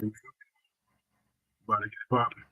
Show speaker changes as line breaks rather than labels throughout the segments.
About to get popping.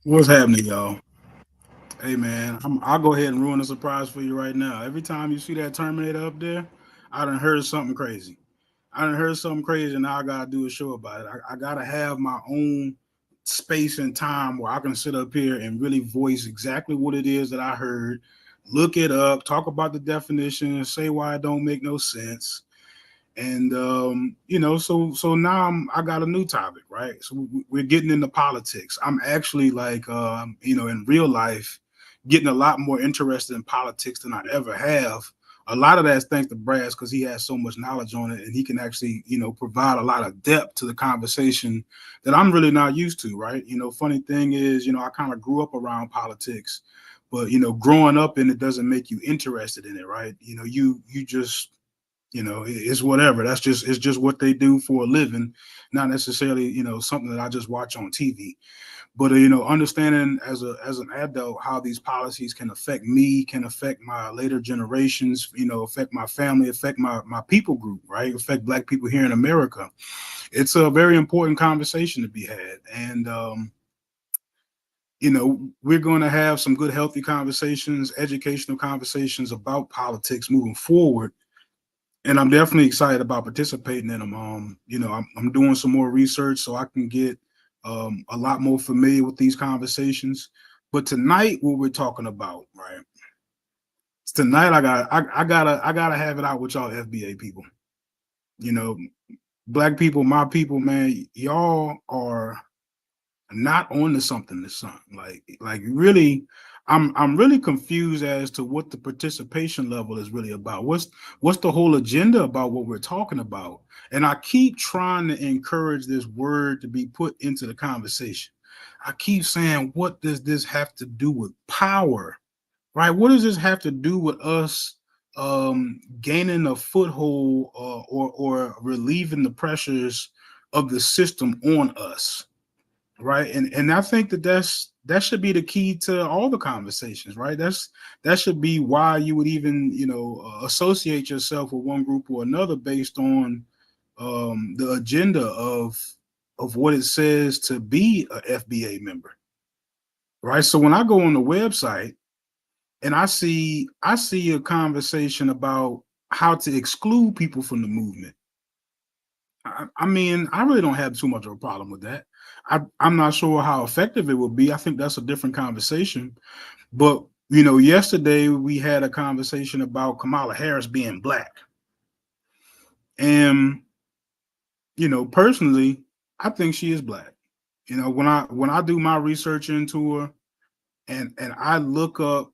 What's happening, y'all? Hey, man, I'll go ahead and ruin the surprise for you right now. Every time you see that Terminator up there, I done heard something crazy. I done heard something crazy, and now I gotta do a show about it. I gotta have my own space and time where I can sit up here and really voice exactly what it is that I heard, look it up, talk about the definition, say why it don't make no sense. And so now I got a new topic, right? So we're getting into politics. I'm actually like in real life getting a lot more interested in politics than I ever have. A lot of that's thanks to Brass because he has so much knowledge on it and he can actually, provide a lot of depth to the conversation that I'm really not used to, right? Funny thing is, I kind of grew up around politics, but growing up in it doesn't make you interested in it, right? You just it's whatever. It's just what they do for a living, not necessarily something that I just watch on TV. But understanding as an adult how these policies can affect me, can affect my later generations, affect my family, affect my people group, right? Affect Black people here in America. It's a very important conversation to be had, and we're going to have some good, healthy conversations, educational conversations about politics moving forward, and I'm definitely excited about participating in them. I'm doing some more research so I can get a lot more familiar with these conversations. But tonight, what we're talking about, right? Tonight, I gotta have it out with y'all FBA people. You know, Black people, my people, man, y'all are not on to something this time. Like really, I'm really confused as to what the participation level is really about. What's the whole agenda about what we're talking about? And I keep trying to encourage this word to be put into the conversation. I keep saying, what does this have to do with power? Right? What does this have to do with us gaining a foothold or relieving the pressures of the system on us? right? And I think that should be the key to all the conversations, right? That should be why you would even associate yourself with one group or another based on the agenda of what it says to be a FBA member, right? So when I go on the website and I see a conversation about how to exclude people from the movement. I mean, I really don't have too much of a problem with that. I'm not sure how effective it would be. I think that's a different conversation. But yesterday we had a conversation about Kamala Harris being black, and personally, I think she is black. When I do my research into her, and I look up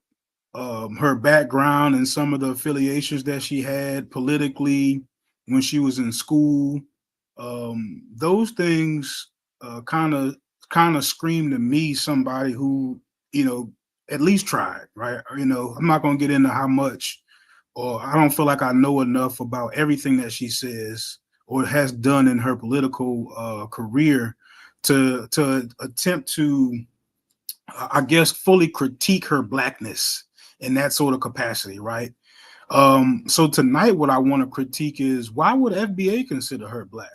her background and some of the affiliations that she had politically when she was in school. Those things kind of scream to me somebody who you know at least tried, right? I'm not going to get into how much, or I don't feel like I know enough about everything that she says or has done in her political career to attempt to, I guess, fully critique her blackness in that sort of capacity, right? So tonight, what I want to critique is, why would FBA consider her black?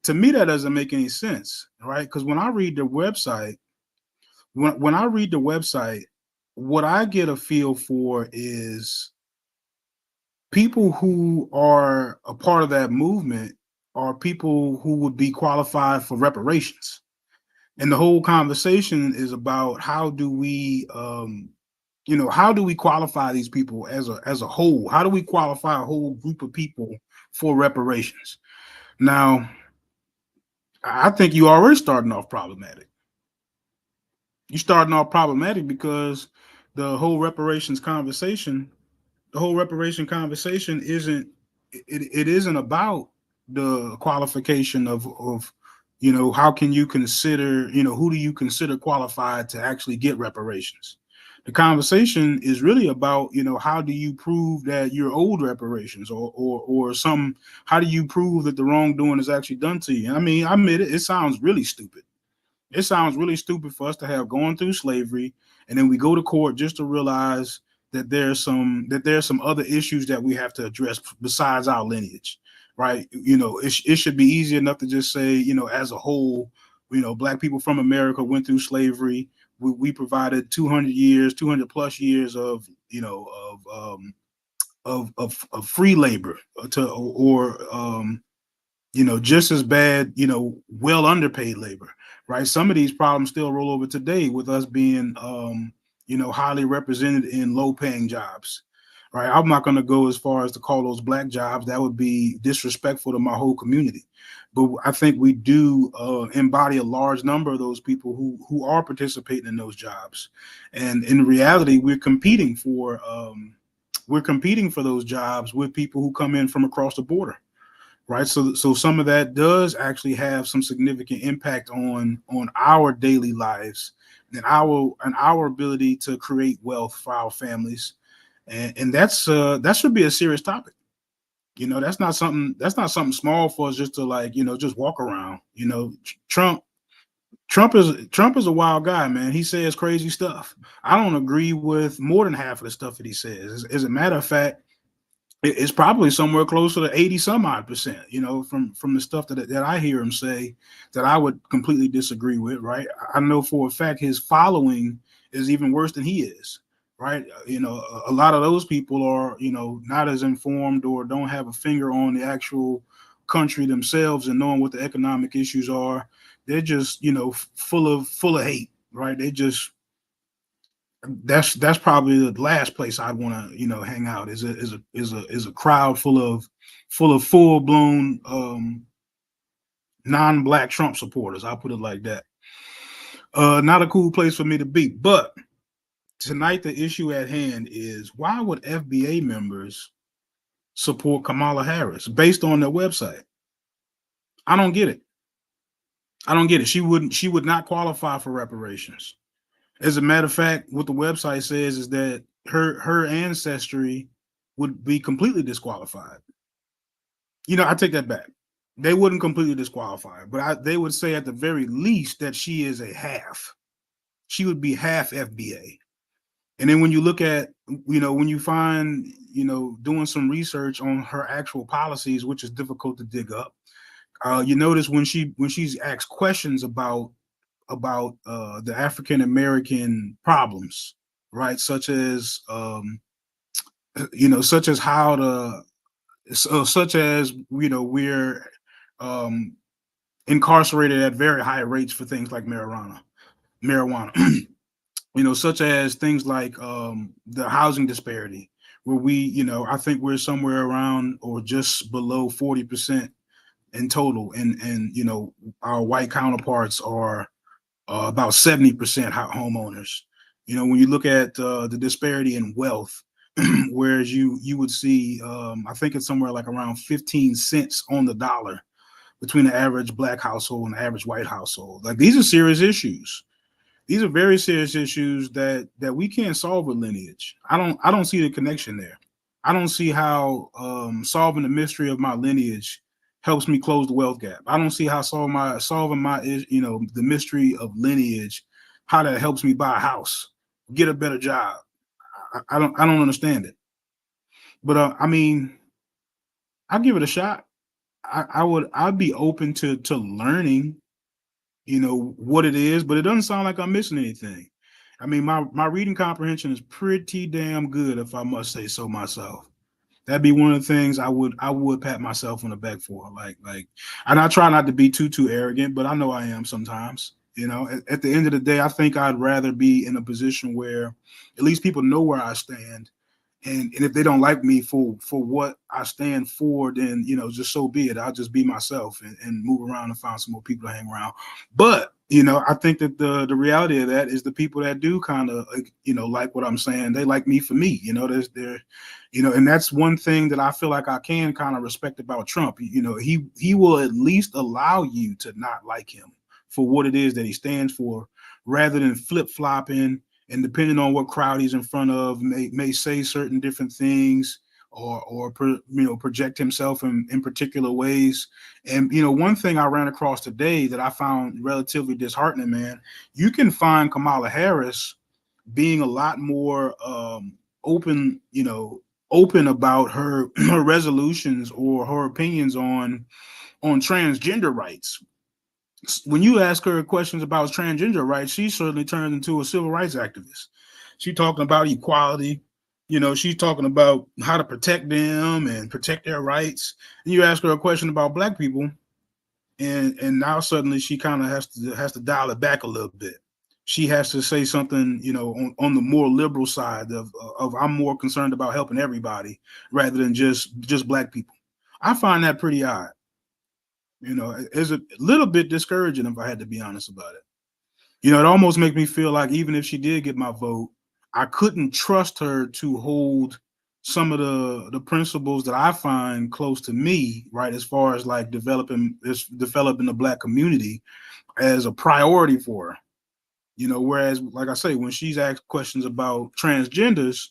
To me, that doesn't make any sense, right? Because when I read the website, when I read the website, what I get a feel for is people who are a part of that movement are people who would be qualified for reparations. And the whole conversation is about how do we qualify these people as a whole? How do we qualify a whole group of people for reparations? Now, I think you already starting off problematic. You starting off problematic because the whole reparations conversation, the whole reparation conversation it isn't about the qualification of how can you consider, who do you consider qualified to actually get reparations. The conversation is really about, how do you prove that you're owed reparations, or some, how do you prove that the wrongdoing is actually done to you? And I mean, I admit it sounds really stupid. It sounds really stupid for us to have gone through slavery, and then we go to court just to realize that there's some other issues that we have to address besides our lineage, right? It should be easy enough to just say, as a whole, black people from America went through slavery. We provided 200 years, 200 plus years of of free labor to or just as bad, well underpaid labor, right? Some of these problems still roll over today with us being, highly represented in low paying jobs, right? I'm not going to go as far as to call those black jobs. That would be disrespectful to my whole community. But I think we do embody a large number of those people who are participating in those jobs. And in reality, we're competing for those jobs with people who come in from across the border, right? So some of that does actually have some significant impact on our daily lives and our ability to create wealth for our families, and that should be a serious topic. That's not something small for us just to, like, just walk around. Trump Trump is a wild guy, man. He says crazy stuff. I don't agree with more than half of the stuff that he says. As a matter of fact, it's probably somewhere closer to 80 some odd percent, from the stuff that I hear him say, that I would completely disagree with, right? I know for a fact his following is even worse than he is, right? A lot of those people are, not as informed or don't have a finger on the actual country themselves and knowing what the economic issues are. They're just, full of hate, right? That's probably the last place I want to, hang out, is a crowd full of full blown non-black Trump supporters. I'll put it like that. Not a cool place for me to be. But tonight, the issue at hand is, why would FBA members support Kamala Harris based on their website? I don't get it. I don't get it. She would not qualify for reparations. As a matter of fact, what the website says is that her ancestry would be completely disqualified. I take that back. They wouldn't completely disqualify her, but they would say at the very least that she is a half. She would be half FBA. And then when you look at, when you find, doing some research on her actual policies, which is difficult to dig up, you notice when she's asked questions about the African American problems, right? Such as how such as we're um, incarcerated at very high rates for things like marijuana. Such as things like the housing disparity, where I think we're somewhere around or just below 40% in total, and our white counterparts are about 70% homeowners. When you look at the disparity in wealth, whereas you would see, I think it's somewhere like around 15 cents on the dollar between the average black household and the average white household. Like, these are serious issues. These are very serious issues that we can't solve with lineage. I don't see the connection there. I don't see how solving the mystery of my lineage helps me close the wealth gap. I don't see how solving my the mystery of lineage, how that helps me buy a house, get a better job. I don't understand it. But I mean, I'll give it a shot. I'd be open to learning, what it is, but it doesn't sound like I'm missing anything. I mean, my reading comprehension is pretty damn good, if I must say so myself. That'd be one of the things I would pat myself on the back for. And I try not to be too arrogant, but I know I am sometimes. At the end of the day, I think I'd rather be in a position where at least people know where I stand, and if they don't like me for what I stand for, then just so be it. I'll just be myself and move around and find some more people to hang around. But I think that the reality of that is the people that do kind of like what I'm saying, they like me for me. And that's one thing that I feel like I can kind of respect about Trump. He will at least allow you to not like him for what it is that he stands for, rather than flip flopping and depending on what crowd he's in front of, may say certain different things, or project himself in particular ways. And one thing I ran across today that I found relatively disheartening, man, you can find Kamala Harris being a lot more open, open about her resolutions or her opinions on transgender rights. When you ask her questions about transgender rights, she certainly turns into a civil rights activist. She's talking about equality. She's talking about how to protect them and protect their rights. And you ask her a question about black people, and now suddenly she kind of has to dial it back a little bit. She has to say something, on the more liberal side of I'm more concerned about helping everybody rather than just black people. I find that pretty odd. It's a little bit discouraging, if I had to be honest about it. It almost makes me feel like even if she did get my vote, I couldn't trust her to hold some of the principles that I find close to me, right, as far as like developing the black community as a priority for her. Whereas, like I say, when she's asked questions about transgenders,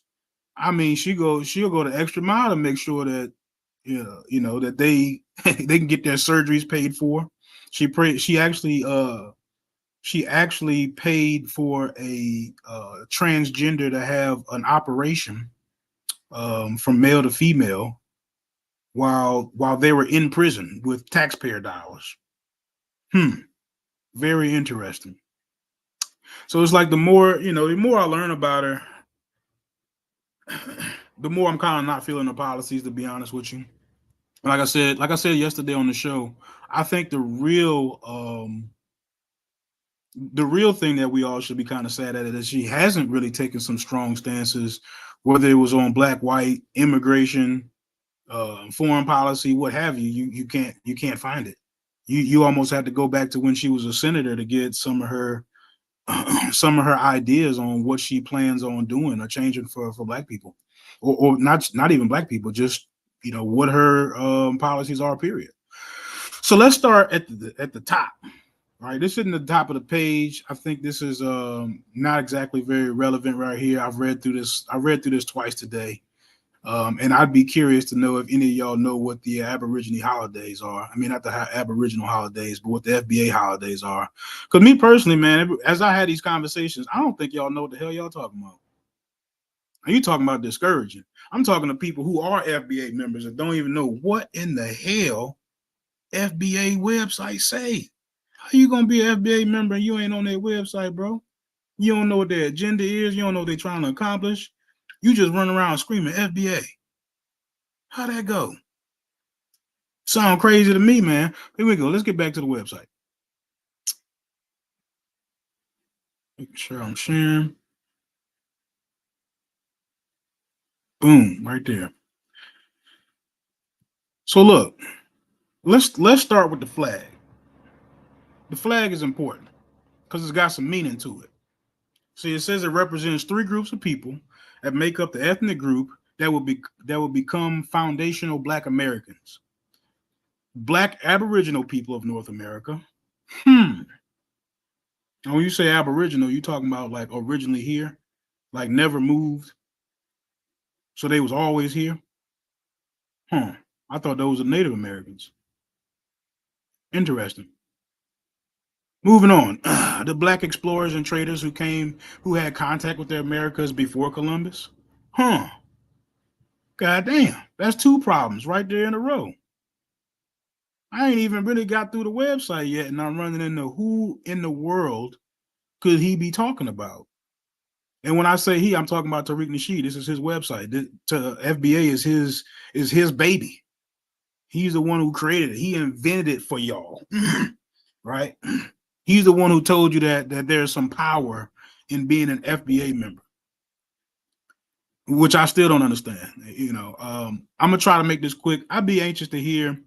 I mean, she'll go the extra mile to make sure that that they they can get their surgeries paid for. She actually paid for a transgender to have an operation from male to female while they were in prison with taxpayer dollars. Very interesting. So it's like the more I learn about her, the more I'm kind of not feeling the policies, to be honest with you. Like I said yesterday on the show, I think the real thing that we all should be kind of sad at is she hasn't really taken some strong stances, whether it was on black, white, immigration, foreign policy, what have you. You can't find it. You almost had to go back to when she was a senator to get some of her some of her ideas on what she plans on doing or changing for black people, or not even black people, just what her policies are. Period. So let's start at the top. All right, this isn't the top of the page. I think this is not exactly very relevant right here. I read through this twice today. And I'd be curious to know if any of y'all know what the Aborigine holidays are. I mean, not the Aboriginal holidays, but what the FBA holidays are. Because me personally, man, as I had these conversations, I don't think y'all know what the hell y'all talking about. And you talking about discouraging. I'm talking to people who are FBA members that don't even know what in the hell FBA website say. How you gonna be an FBA member and you ain't on their website, bro? You don't know what their agenda is. You don't know what they're trying to accomplish. You just run around screaming FBA. How'd that go? Sound crazy to me, man. Here we go. Let's get back to the website. Making sure I'm sharing. Boom, right there. So look, let's start with the flag. The flag is important because it's got some meaning to it. See, it says it represents three groups of people that make up the ethnic group that will become foundational Black Americans. Black Aboriginal people of North America. And when you say Aboriginal, you talking about like originally here, like never moved, so they was always here. I thought those were Native Americans. Interesting. Moving on, the Black explorers and traders who had contact with the Americas before Columbus. Huh. God damn, that's two problems right there in a row. I ain't even really got through the website yet, and I'm running into who in the world could he be talking about? And when I say he, I'm talking about Tariq Nasheed. This is his website. To FBA is his baby. He's the one who created it. He invented it for y'all, right? He's the one who told you that there's some power in being an FBA member, which I still don't understand. I'm gonna try to make this quick. I'd be anxious to hear,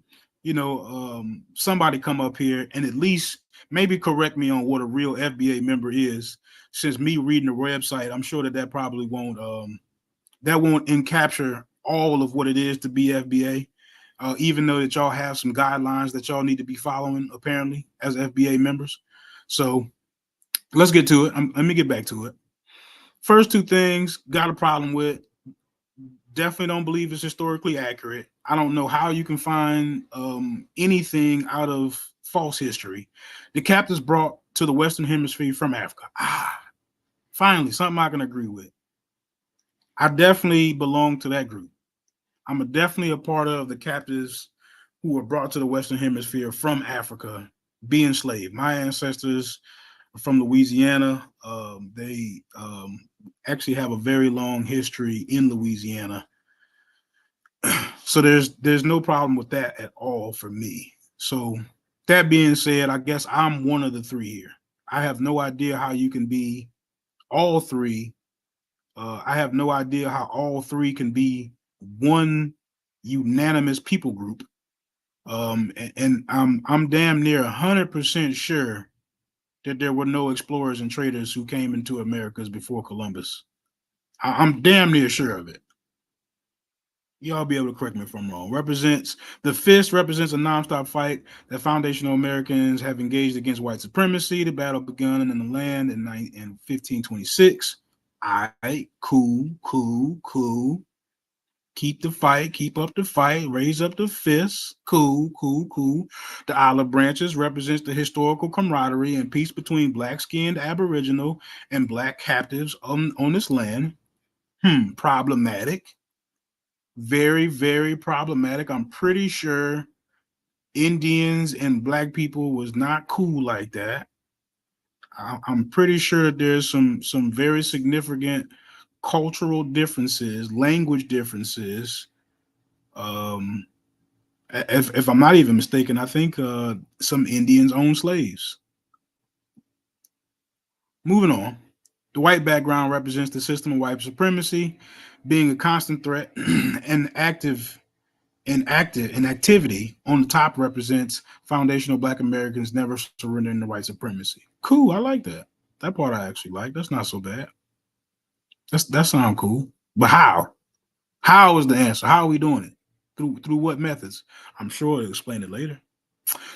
somebody come up here and at least maybe correct me on what a real FBA member is. Since me reading the website, I'm sure that probably won't encapture all of what it is to be FBA. Even though that y'all have some guidelines that y'all need to be following, apparently, as FBA members. So let's get to it. Let me get back to it. First two things, got a problem with. Definitely don't believe it's historically accurate. I don't know how you can find anything out of false history. The captives brought to the Western Hemisphere from Africa. Finally, something I can agree with. I definitely belong to that group. I'm definitely a part of the captives who were brought to the Western Hemisphere from Africa, being enslaved. My ancestors are from Louisiana. They actually have a very long history in Louisiana. So there's no problem with that at all for me. So that being said, I guess I'm one of the three here. I have no idea how you can be all three. I have no idea how all three can be one unanimous people group. And I'm damn near 100% sure that there were no explorers and traders who came into Americas before Columbus. I'm damn near sure of it. Y'all be able to correct me if I'm wrong. The fist represents a nonstop fight that foundational Americans have engaged against white supremacy. The battle begun in the land in 1526. All right, cool. Keep the fight, keep up the fight, raise up the fists. Cool. The olive branches represents the historical camaraderie and peace between black-skinned Aboriginal and black captives on this land. Problematic. Very, very problematic. I'm pretty sure Indians and black people was not cool like that. I'm pretty sure there's some very significant cultural differences, language differences. If I'm not even mistaken, I think some Indians own slaves. Moving on, the white background represents the system of white supremacy, being a constant threat and activity on the top represents foundational Black Americans never surrendering to white supremacy. Cool, I like that. That part I actually like. That's not so bad. That sounds cool. But how? How is the answer? How are we doing it? Through what methods? I'm sure I'll explain it later.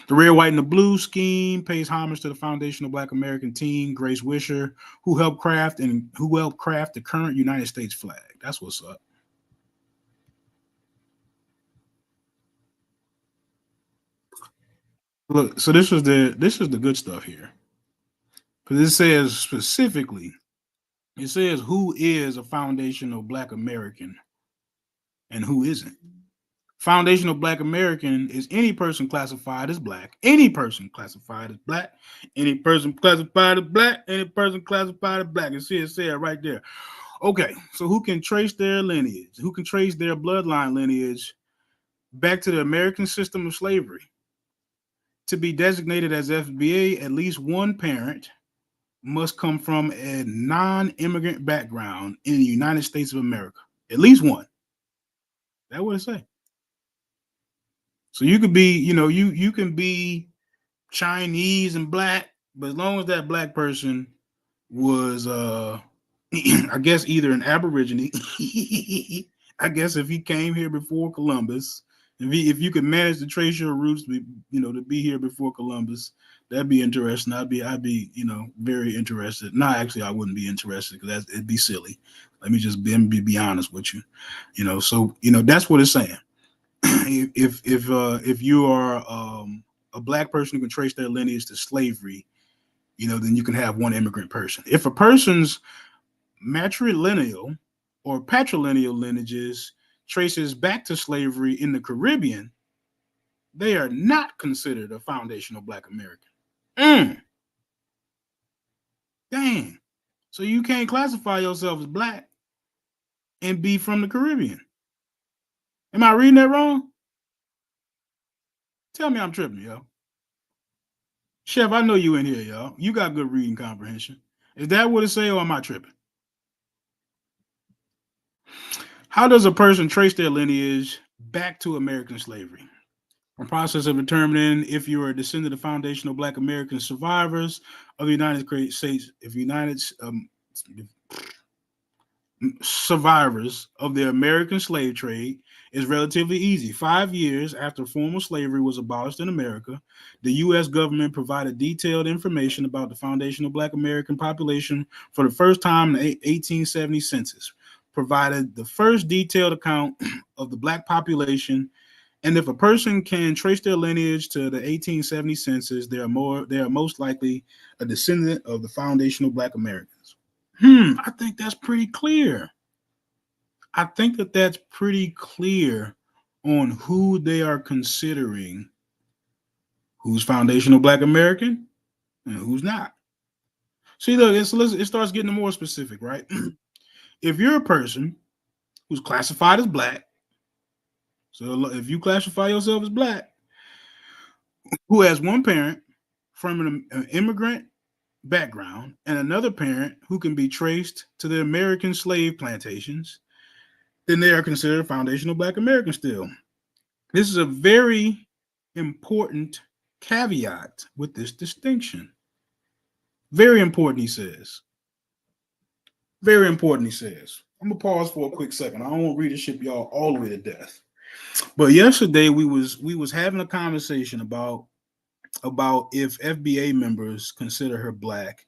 The red, white, and the blue scheme pays homage to the foundational Black American teen, Grace Wisher, who helped craft the current United States flag. That's what's up. Look, so this is the good stuff here. Because it says specifically, it says who is a foundational black American and who isn't. Foundational black American is any person classified as black, any person classified as black, any person classified as black, any person classified as black. And see it said right there. Okay, so who can trace their lineage, who can trace their bloodline lineage back to the American system of slavery. To be designated as FBA, at least one parent must come from a non-immigrant background in the United States of America. At least one. That would it say. So you could be, you can be Chinese and black, but as long as that black person was I guess either an aborigine, I guess if he came here before Columbus, if you could manage to trace your roots to be, to be here before Columbus, that'd be interesting. I'd be very interested. No, actually I wouldn't be interested because it'd be silly. Let me just be honest with you. So that's what it's saying. If you are a black person who can trace their lineage to slavery, then you can have one immigrant person. If a person's matrilineal or patrilineal lineages traces back to slavery in the Caribbean, they are not considered a foundational black American. Dang. So you can't classify yourself as black and be from the Caribbean. Am I reading that wrong? Tell me I'm tripping, yo. Chef, I know you in here, y'all. You got good reading comprehension. Is that what it say, or am I tripping? How does a person trace their lineage back to American slavery? A process of determining if you are a descendant of foundational Black American survivors of the United States, if United survivors of the American slave trade is relatively easy. 5 years after formal slavery was abolished in America, the U.S. government provided detailed information about the foundational Black American population for the first time in the 1870 census, provided the first detailed account of the Black population. And if a person can trace their lineage to the 1870 census, they are most likely a descendant of the foundational Black Americans. I think that's pretty clear. I think that's pretty clear on who they are considering, who's foundational Black American and who's not. See, look, it starts getting more specific, right? If you're a person who's classified as Black, so if you classify yourself as Black, who has one parent from an immigrant background and another parent who can be traced to the American slave plantations, then they are considered foundational Black Americans still. This is a very important caveat with this distinction. Very important, he says. Very important, he says. I'm gonna pause for a quick second. I don't want to read this shit y'all all the way to death. But yesterday we was having a conversation about if FBA members consider her Black,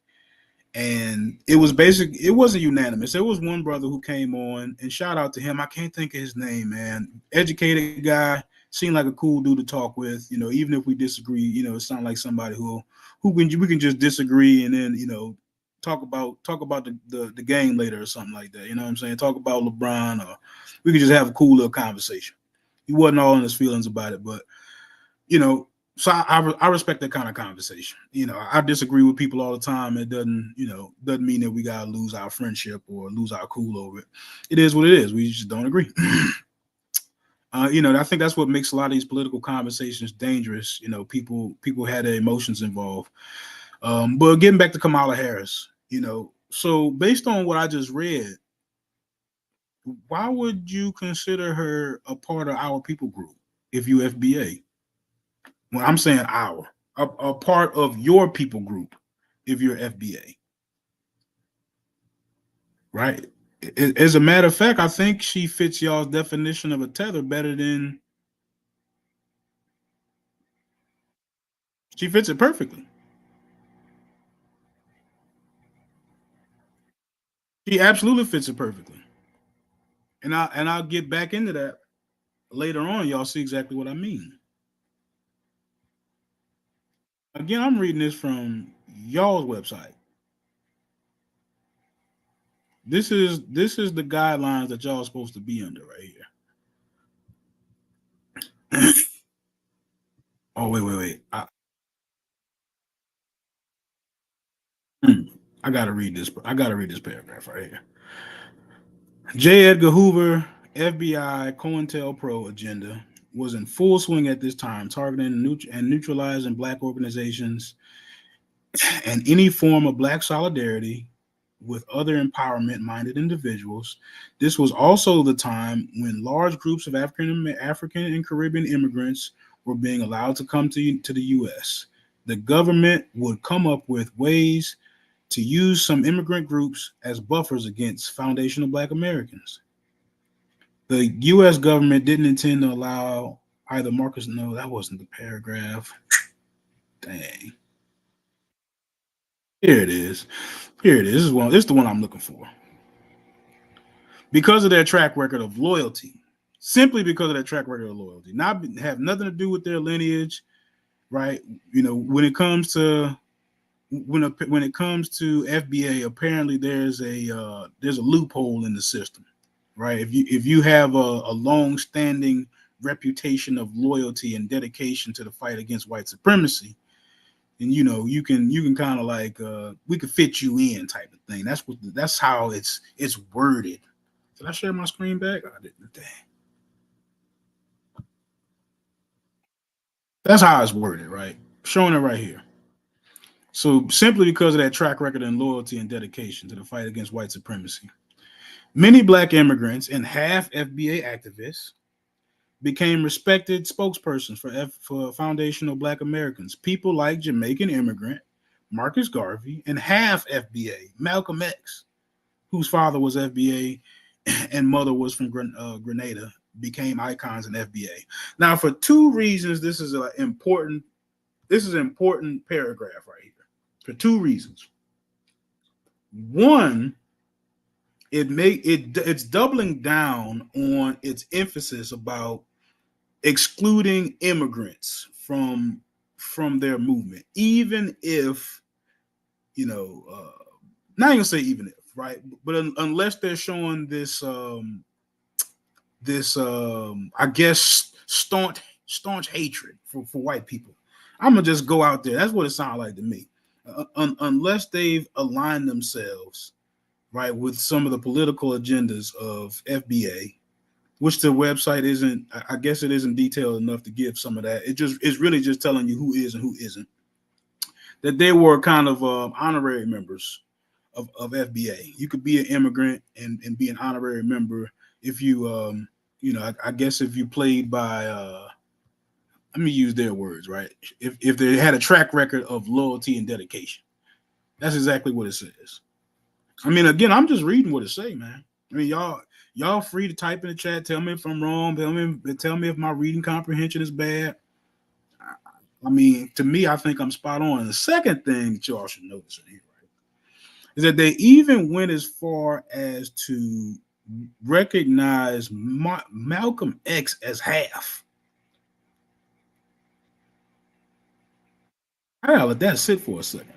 and it wasn't unanimous. There was one brother who came on, and shout out to him. I can't think of his name, man. Educated guy, seemed like a cool dude to talk with. Even if we disagree, it sounds like somebody we can just disagree, and then talk about the game later or something like that. You know what I'm saying? Talk about LeBron, or we could just have a cool little conversation. He wasn't all in his feelings about it, but so I respect that kind of conversation. I disagree with people all the time. It doesn't mean that we gotta lose our friendship or lose our cool over it. It is what it is. We just don't agree. I think that's what makes a lot of these political conversations dangerous. People had their emotions involved. But getting back to Kamala Harris, so based on what I just read, why would you consider her a part of our people group if you FBA? Well, I'm saying a part of your people group if you're FBA, right? As a matter of fact, I think she fits y'all's definition of a tether better than she fits it perfectly. She absolutely fits it perfectly, and I'll get back into that later on. Y'all see exactly what I mean. Again, I'm reading this from y'all's website. This is the guidelines that y'all are supposed to be under right here. Oh wait. I gotta read this. I gotta read this paragraph right here. J. Edgar Hoover, FBI COINTELPRO agenda was in full swing at this time, targeting and neutralizing black organizations and any form of black solidarity with other empowerment minded individuals. This was also the time when large groups of African and Caribbean immigrants were being allowed to come to the US. The government would come up with ways to use some immigrant groups as buffers against foundational black Americans. The US government didn't intend to allow either Marcus. No, that wasn't the paragraph. Dang. Here it is. Here it is. This is the one I'm looking for. Because of their track record of loyalty, simply because of their track record of loyalty, not have nothing to do with their lineage, right? You know, when it comes to FBA, apparently there's a loophole in the system, right? If you have a long standing reputation of loyalty and dedication to the fight against white supremacy, and you can kind of like we could fit you in type of thing. That's how it's worded. Did I share my screen back? I didn't. Dang. That's how it's worded, right? Showing it right here. So simply because of that track record and loyalty and dedication to the fight against white supremacy, many black immigrants and half FBA activists became respected spokespersons for foundational black Americans. People like Jamaican immigrant Marcus Garvey and half FBA Malcolm X, whose father was FBA and mother was from Grenada, became icons in FBA. Now, for two reasons, this is an important paragraph right here. For two reasons. One, it's doubling down on its emphasis about excluding immigrants from their movement, even if not even say even if, right, but unless they're showing this I guess staunch hatred for white people. I'm gonna just go out there. That's what it sounds like to me. Unless they've aligned themselves right with some of the political agendas of FBA, which the website isn't. I guess it isn't detailed enough to give some of that. It's really just telling you who is and who isn't. That they were kind of honorary members of FBA. You could be an immigrant and be an honorary member if I guess if you played by let me use their words, right? If they had a track record of loyalty and dedication. That's exactly what it says. I mean, again, I'm just reading what it say, man. I mean, y'all free to type in the chat, tell me if I'm wrong, tell me if my reading comprehension is bad. I mean, to me, I think I'm spot on. And the second thing that y'all should notice in here, right, is that they even went as far as to recognize Malcolm X as half. I gotta let that sit for a second.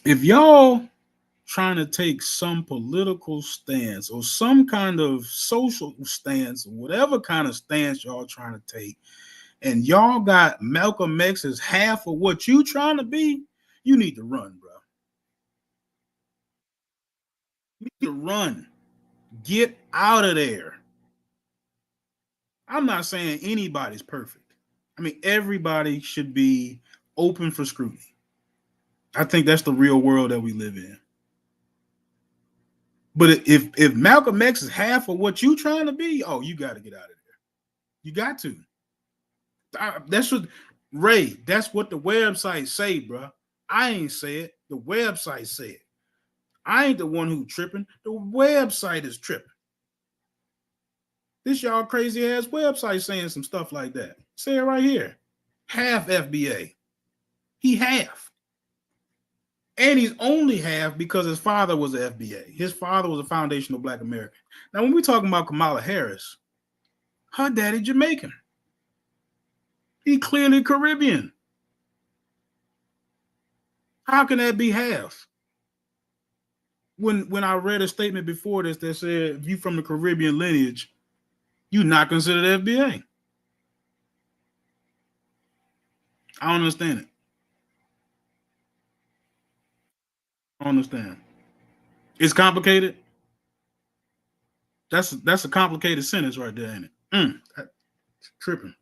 If y'all trying to take some political stance or some kind of social stance, whatever kind of stance y'all trying to take, and y'all got Malcolm X as half of what you trying to be, you need to run, bro. You need to run. Get out of there. I'm not saying anybody's perfect. I mean, everybody should be open for scrutiny. I think that's the real world that we live in. But if Malcolm X is half of what you trying to be, oh, you got to get out of there. You got to. That's what Ray. That's what the website say, bro. I ain't say it. The website say it. I ain't the one who tripping. The website is tripping. This y'all crazy ass website saying some stuff like that. Say it right here. Half FBA. He half. And he's only half because his father was an FBA. His father was a foundational black American. Now, when we talking about Kamala Harris, her daddy Jamaican. He clearly Caribbean. How can that be half? When I read a statement before this that said if you from the Caribbean lineage, you not considered FBA. I don't understand it. I don't understand. It's complicated. That's a complicated sentence right there, ain't it? That's tripping.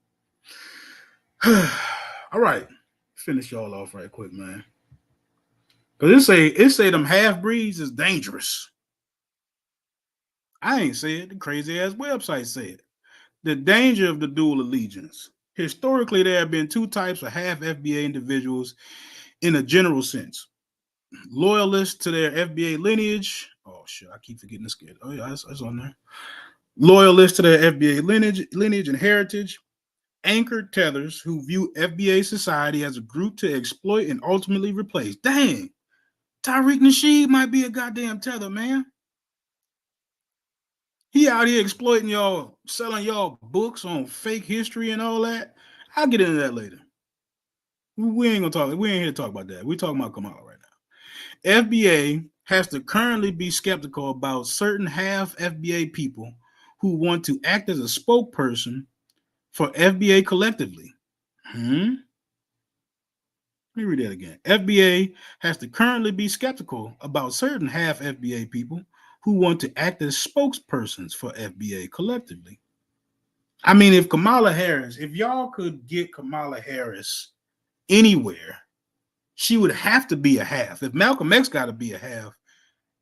All right, finish y'all off right quick, man. Cause it say them half breeds is dangerous. I ain't say it. The crazy ass website said the danger of the dual allegiance. Historically, there have been two types of half FBA individuals in a general sense: loyalists to their FBA lineage. Oh shit, I keep forgetting this kid. Oh yeah, that's on there. Loyalists to their FBA lineage and heritage, anchored tethers who view FBA society as a group to exploit and ultimately replace. Dang, Tariq Nasheed might be a goddamn tether, man. He out here exploiting y'all, selling y'all books on fake history and all that. I'll get into that later. We ain't gonna talk. We ain't here to talk about that. We're talking about Kamala right now. FBA has to currently be skeptical about certain half FBA people who want to act as a spokesperson for FBA collectively. Hmm? Let me read that again. FBA has to currently be skeptical about certain half FBA people who want to act as spokespersons for FBA collectively. I mean, if Kamala Harris, if y'all could get Kamala Harris anywhere, she would have to be a half. If Malcolm X got to be a half,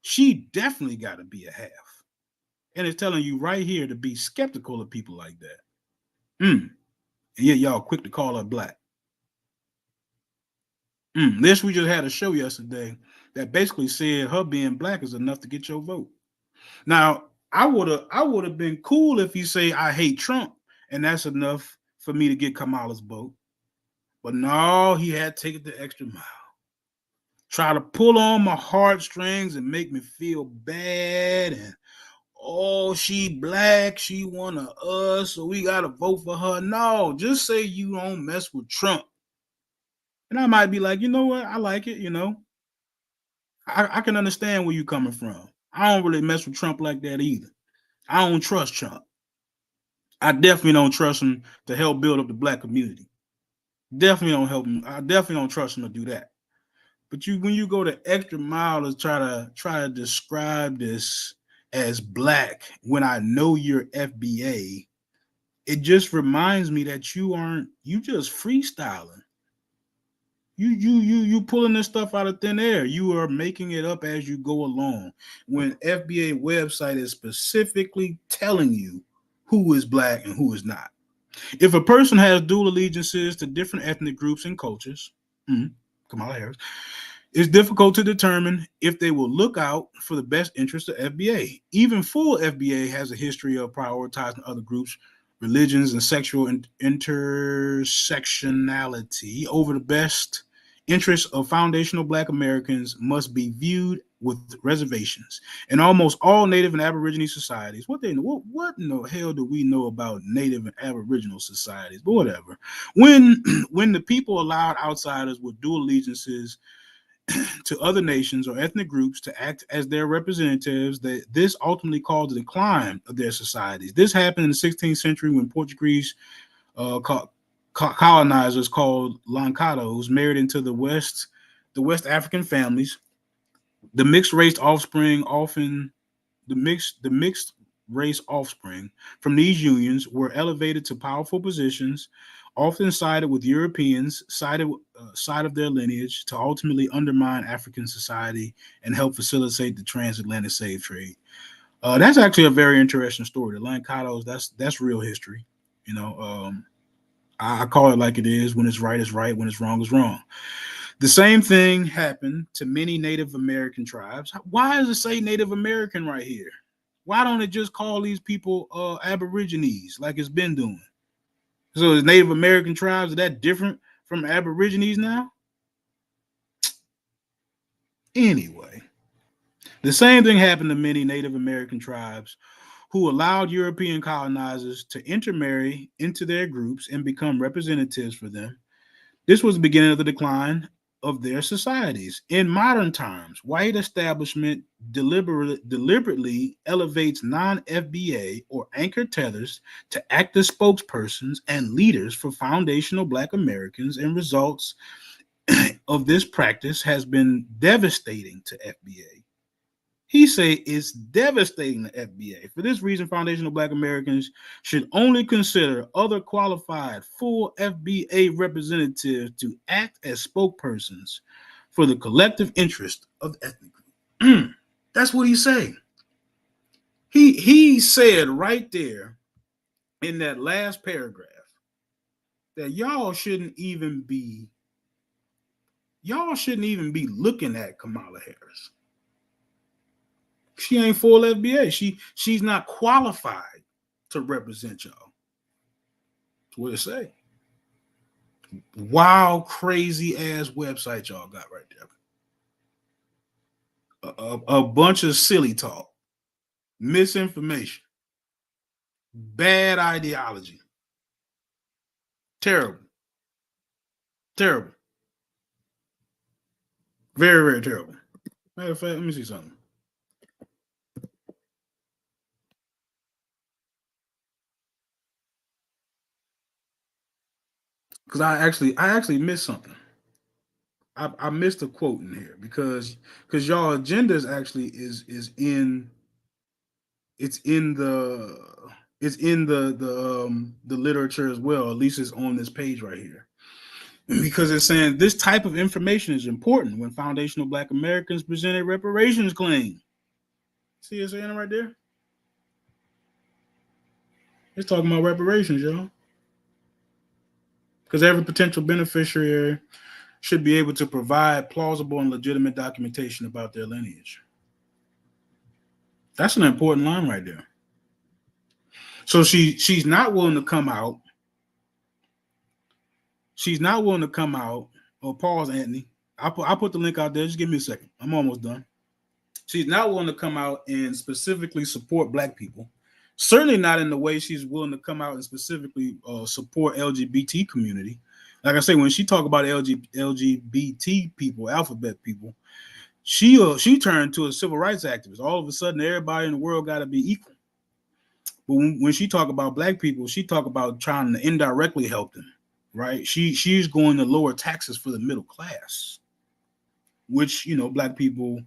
she definitely got to be a half. And it's telling you right here to be skeptical of people like that. And yet y'all quick to call her black. This we just had a show yesterday that basically said her being black is enough to get your vote. Now, I would have been cool if you say I hate Trump and that's enough for me to get Kamala's vote. But no, he had to take it the extra mile. Try to pull on my heartstrings and make me feel bad and oh, she black, she one of us, so we gotta vote for her. No, just say you don't mess with Trump. And I might be like, you know what? I like it, you know. I can understand where you're coming from. I don't really mess with Trump like that either. I don't trust Trump. I definitely don't trust him to help build up the black community. Definitely don't help him. I definitely don't trust him to do that. But when you go the extra mile to try to describe this as black when I know you're FBA, it just reminds me that you just freestyling. You pulling this stuff out of thin air. You are making it up as you go along. When FBA website is specifically telling you who is black and who is not. If a person has dual allegiances to different ethnic groups and cultures, Kamala Harris, it's difficult to determine if they will look out for the best interest of FBA. Even full FBA has a history of prioritizing other groups, religions, and sexual intersectionality over the best interests of foundational Black Americans must be viewed with reservations. In almost all Native and Aboriginal societies, what in the hell do we know about Native and Aboriginal societies? But whatever. When when the people allowed outsiders with dual allegiances to other nations or ethnic groups to act as their representatives, that this ultimately caused the decline of their societies. This happened in the 16th century when Portuguese colonizers called Lancados married into the West African families. The mixed race offspring often the mixed race offspring from these unions were elevated to powerful positions, often sided with Europeans, side of their lineage to ultimately undermine African society and help facilitate the transatlantic slave trade. That's actually a very interesting story. The Lancados, that's real history. You know, I call it like it is. When it's right. When it's wrong, it's wrong. The same thing happened to many Native American tribes. Why does it say Native American right here? Why don't it just call these people Aborigines like it's been doing? So is Native American tribes, are that different from Aborigines now? Anyway, the same thing happened to many Native American tribes who allowed European colonizers to intermarry into their groups and become representatives for them. This was the beginning of the decline of their societies. In modern times, white establishment deliberately elevates non-FBA or anchor tethers to act as spokespersons and leaders for foundational Black Americans, and results of this practice has been devastating to FBA. He say it's devastating to FBA. For this reason, foundational Black Americans should only consider other qualified full FBA representatives to act as spokespersons for the collective interest of ethnic groups. That's what he said. He said right there in that last paragraph that y'all shouldn't even be looking at Kamala Harris. She ain't full FBA. She's not qualified to represent y'all. That's what it say. Wild, crazy ass website y'all got right there. A bunch of silly talk, misinformation, bad ideology. Terrible. Terrible. Very, very terrible. Matter of fact, let me see something. Because I actually missed something. I missed a quote in here because y'all agendas actually is in it's in the the literature as well. At least it's on this page right here. Because it's saying this type of information is important when foundational Black Americans presented reparations claim. See it saying it right there? It's talking about reparations, y'all. Because every potential beneficiary should be able to provide plausible and legitimate documentation about their lineage. That's an important line right there. So she's not willing to come out. She's not willing to come out. Oh, pause, Anthony. I'll put the link out there. Just give me a second. I'm almost done. She's not willing to come out and specifically support Black people. Certainly not in the way she's willing to come out and specifically support LGBT community. Like I say, when she talk about LGBT people, alphabet people, she turned to a civil rights activist. All of a sudden, everybody in the world got to be equal. But when she talk about Black people, she talk about trying to indirectly help them, right? She's going to lower taxes for the middle class, which, you know, Black people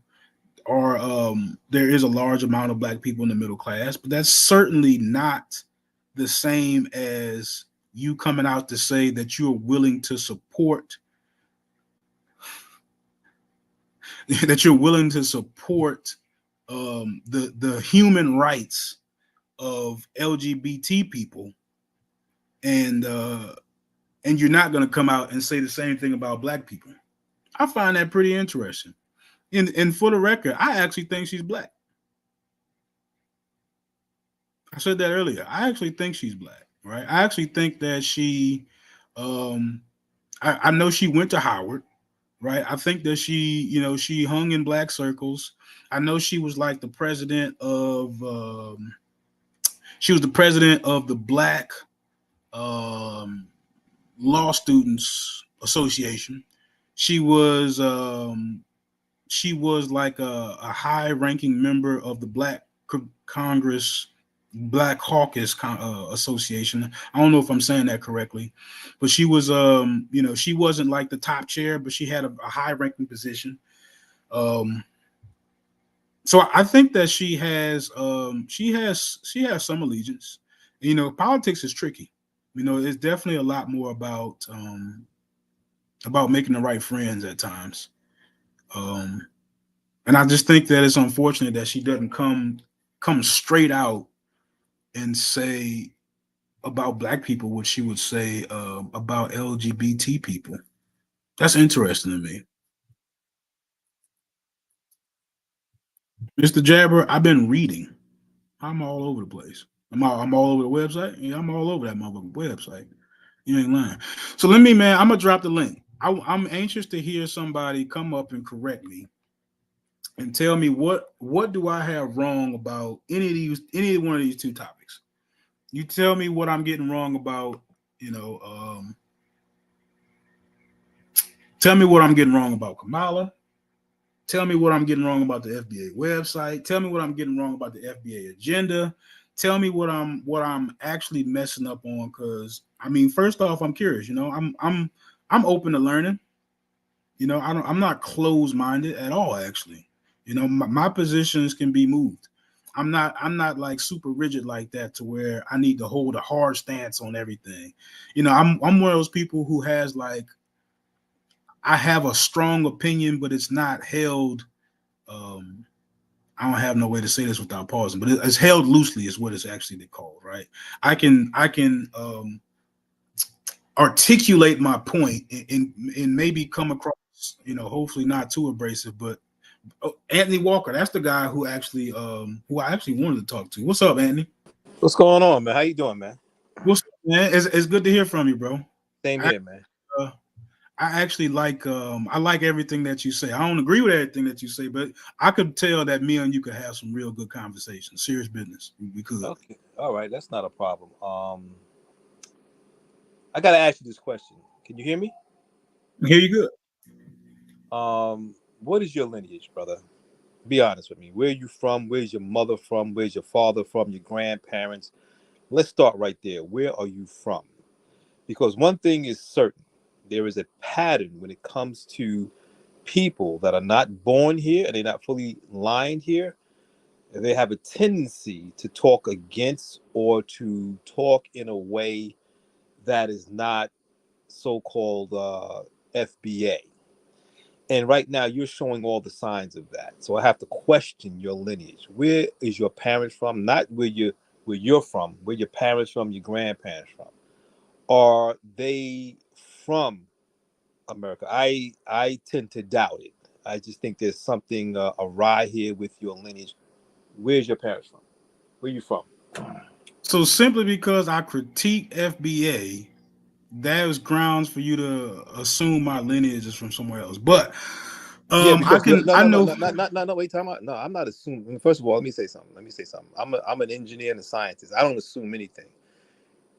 are. There is a large amount of Black people in the middle class, but that's certainly not the same as you coming out to say that you're willing to support that you're willing to support the human rights of LGBT people, and you're not going to come out and say the same thing about Black people. I find that pretty interesting. And for the record, I actually think she's Black. I said that earlier. I actually think she's Black, right? I actually think that she, I know she went to Howard, right? I think that she hung in Black circles. I know she was like the president of, she was the president of the Black Law Students Association. She was like a high-ranking member of the Black Congress, Black Caucus Association. I don't know if I'm saying that correctly, but she was, she wasn't like the top chair, but she had a high-ranking position. So I think that she has some allegiance. You know, politics is tricky. You know, it's definitely a lot more about making the right friends at times. And I just think that it's unfortunate that she doesn't come straight out and say about Black people what she would say about LGBT people. That's interesting to me. Mr. Jabber, I've been reading. I'm all over the place. I'm all over the website. Yeah, I'm all over that motherfucking website. You ain't lying. So let me, man, I'm gonna drop the link. I'm anxious to hear somebody come up and correct me and tell me what do I have wrong about any one of these two topics. You tell me what I'm getting wrong about, you know, tell me what I'm getting wrong about Kamala. Tell me what I'm getting wrong about the FBA website. Tell me what I'm getting wrong about the FBA agenda. Tell me what I'm actually messing up on. Because I mean, first off, I'm curious. You know, I'm open to learning. You know, I'm not closed minded at all. Actually, you know, my positions can be moved. I'm not like super rigid like that to where I need to hold a hard stance on everything. You know, I'm one of those people who has like I have a strong opinion, but it's not held. Um, I don't have no way to say this without pausing, but it's held loosely is what it's actually called, right? I can articulate my point and maybe come across, you know, hopefully not too abrasive, but Anthony Walker, that's the guy who I actually wanted to talk to. What's up, Anthony?
What's going on, man? How you doing, man?
What's up, man? It's good to hear from you, bro.
Same
I
here, man.
uh, I actually I like everything that you say. I don't agree with everything that you say, but I could tell that me and you could have some real good conversations, serious business. We could.
Okay, all right, that's not a problem. I gotta ask you this question. Can you hear me?
Here you good.
What is your lineage, brother? Be honest with me. Where are you from? Where's your mother from? Where's your father from? Your grandparents? Let's start right there. Where are you from? Because one thing is certain, there is a pattern when it comes to people that are not born here and they're not fully lined here. They have a tendency to talk against or to talk in a way that is not so-called FBA. And right now, you're showing all the signs of that. So I have to question your lineage. Where is your parents from? Not where you're from. Where your parents from? Your grandparents from? Are they from America? I tend to doubt it. I just think there's something awry here with your lineage. Where's your parents from? Where you from?
So simply because I critique FBA, that was grounds for you to assume my lineage is from somewhere else. But
Yeah,
I
because no,
can
no,
I
no, no,
know
no, no. Wait, time out. No, I'm not assuming. First of all, let me say something. I'm an engineer and a scientist. I don't assume anything.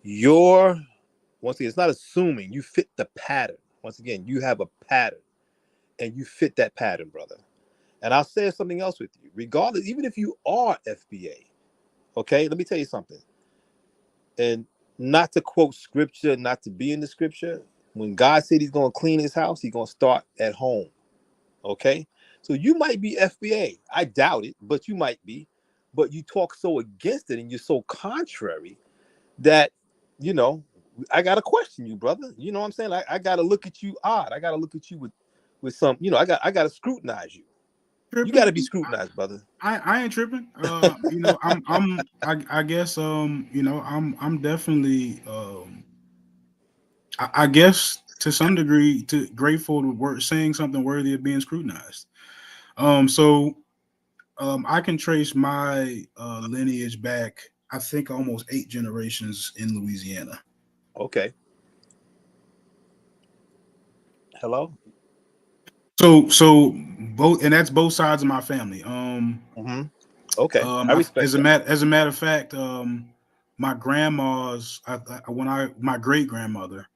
You're once again, it's not assuming. You fit the pattern. Once again, you have a pattern, and you fit that pattern, brother. And I'll say something else with you. Regardless, even if you are FBA, okay. Let me tell you something. And not to quote scripture, not to be in the scripture. When God said He's going to clean His house, He's going to start at home. Okay. So you might be FBA. I doubt it, but you might be. But you talk so against it and you're so contrary that, you know, I got to question you, brother. You know what I'm saying? I got to look at you odd. I got to look at you with some, I got to scrutinize you. You got
tripping.
to be scrutinized, brother.
I ain't tripping. You know, I guess you know, I'm definitely I guess to some degree to grateful to work saying something worthy of being scrutinized. So I can trace my lineage back, I think almost 8 generations in Louisiana.
Okay. Hello?
So both, and that's both sides of my family.
Mm-hmm. Okay. I respect that.
As a matter of fact, my grandma's when I my great grandmother,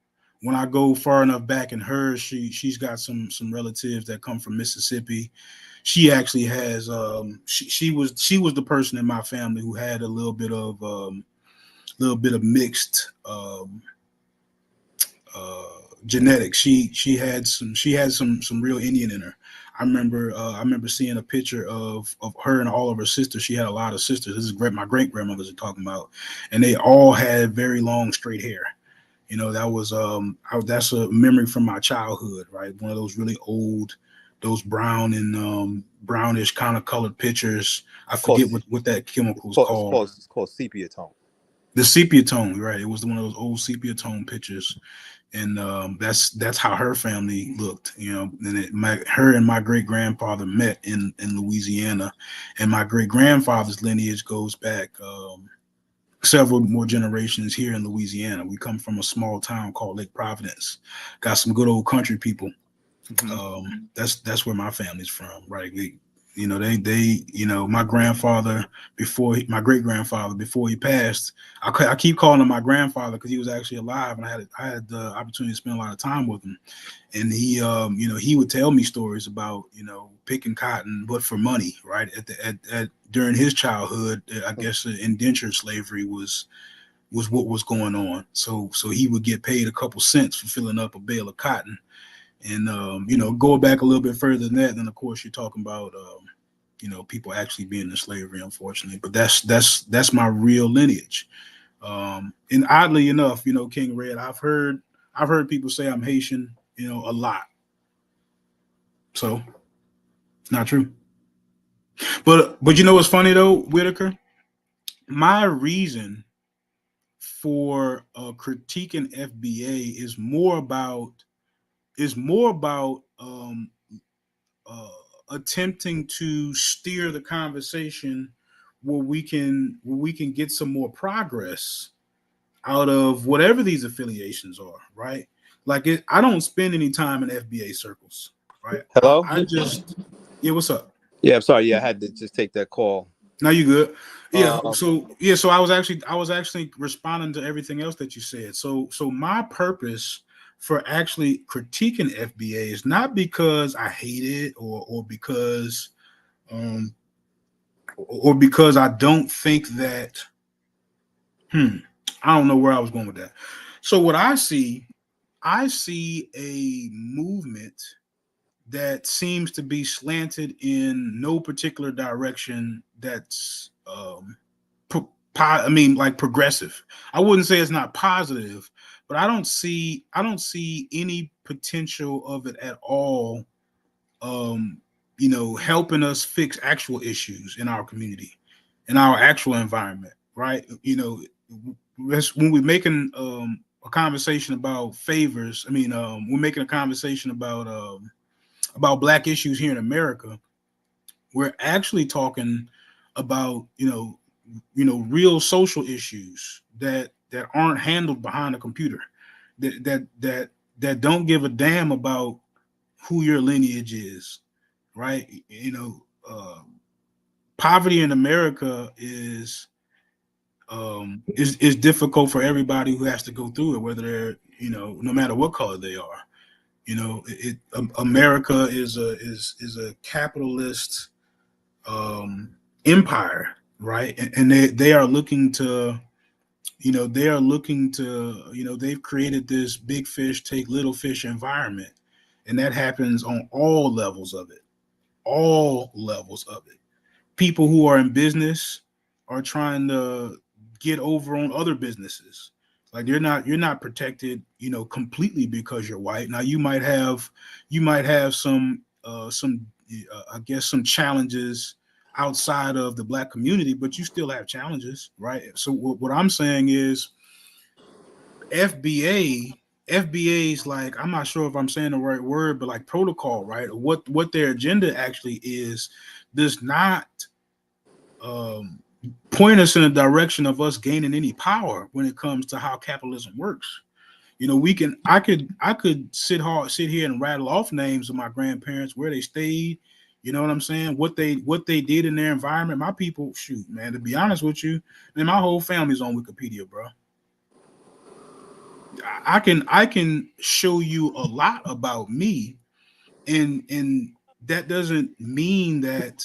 when I go far enough back in her, she's got some relatives that come from Mississippi. She actually has she was the person in my family who had a little bit of mixed uh, genetics. She had some real Indian in her. I remember seeing a picture of her and all of her sisters. She had a lot of sisters. This is great. My great grandmothers are talking about, and they all had very long straight hair. You know, that's a memory from my childhood, right? One of those really old, those brown and brownish kind of colored pictures. I
It's called
forget what that
it's
chemical is
called it's
called.
called it's called sepia tone.
The sepia tone, right? It was one of those old sepia tone pictures, and that's how her family looked, you know. And her and my great grandfather met in Louisiana, and my great grandfather's lineage goes back several more generations here in Louisiana. We come from a small town called Lake Providence. Got some good old country people.
Mm-hmm.
That's where my family's from, right? My grandfather my great grandfather before he passed, I keep calling him my grandfather because he was actually alive, and I had the opportunity to spend a lot of time with him. And he would tell me stories about picking cotton, but for money, right? At during his childhood, I guess indentured slavery was what was going on. So he would get paid a couple cents for filling up a bale of cotton. And going back a little bit further than that, then of course you're talking about people actually being in slavery, unfortunately. But that's my real lineage. And oddly enough, King Red, I've heard people say I'm Haitian, a lot. So it's not true. But what's funny though, Whitaker? My reason for critiquing FBA is more about uh, attempting to steer the conversation where we can get some more progress out of whatever these affiliations are, right? Like I don't spend any time in FBA circles, right? I,
Hello?
I just yeah, what's up?
Yeah, I'm sorry. Yeah, I had to just take that call.
Now you good? Yeah.
Um,
So I was actually responding to everything else that you said. So my purpose for actually critiquing FBA is not because I hate it um or because I don't think that hmm I don't know where I was going with that. So what I see a movement that seems to be slanted in no particular direction that's I mean, like progressive. I wouldn't say it's not positive, but I don't see any potential of it at all. Um, helping us fix actual issues in our community, in our actual environment, right? When we're making a conversation about favors. I mean, we're making a conversation about black issues here in America. We're actually talking about real social issues that aren't handled behind a computer, that don't give a damn about who your lineage is, right? Poverty in America is difficult for everybody who has to go through it, whether they're no matter what color they are. America is a capitalist um, empire, right? And they are looking to they've created this big fish take little fish environment, and that happens on all levels of it. People who are in business are trying to get over on other businesses. Like you're not protected, completely because you're white. Now you might have some I guess some challenges outside of the black community, but you still have challenges, right? So what I'm saying is FBA is like, I'm not sure if I'm saying the right word, but like protocol, right? What their agenda actually is does not um, point us in a direction of us gaining any power when it comes to how capitalism works. I could sit here and rattle off names of my grandparents, where they stayed, you know what I'm saying, what they did in their environment. My people, shoot, man, to be honest with you, man, my whole family's on Wikipedia, bro. I can show you a lot about me, and that doesn't mean that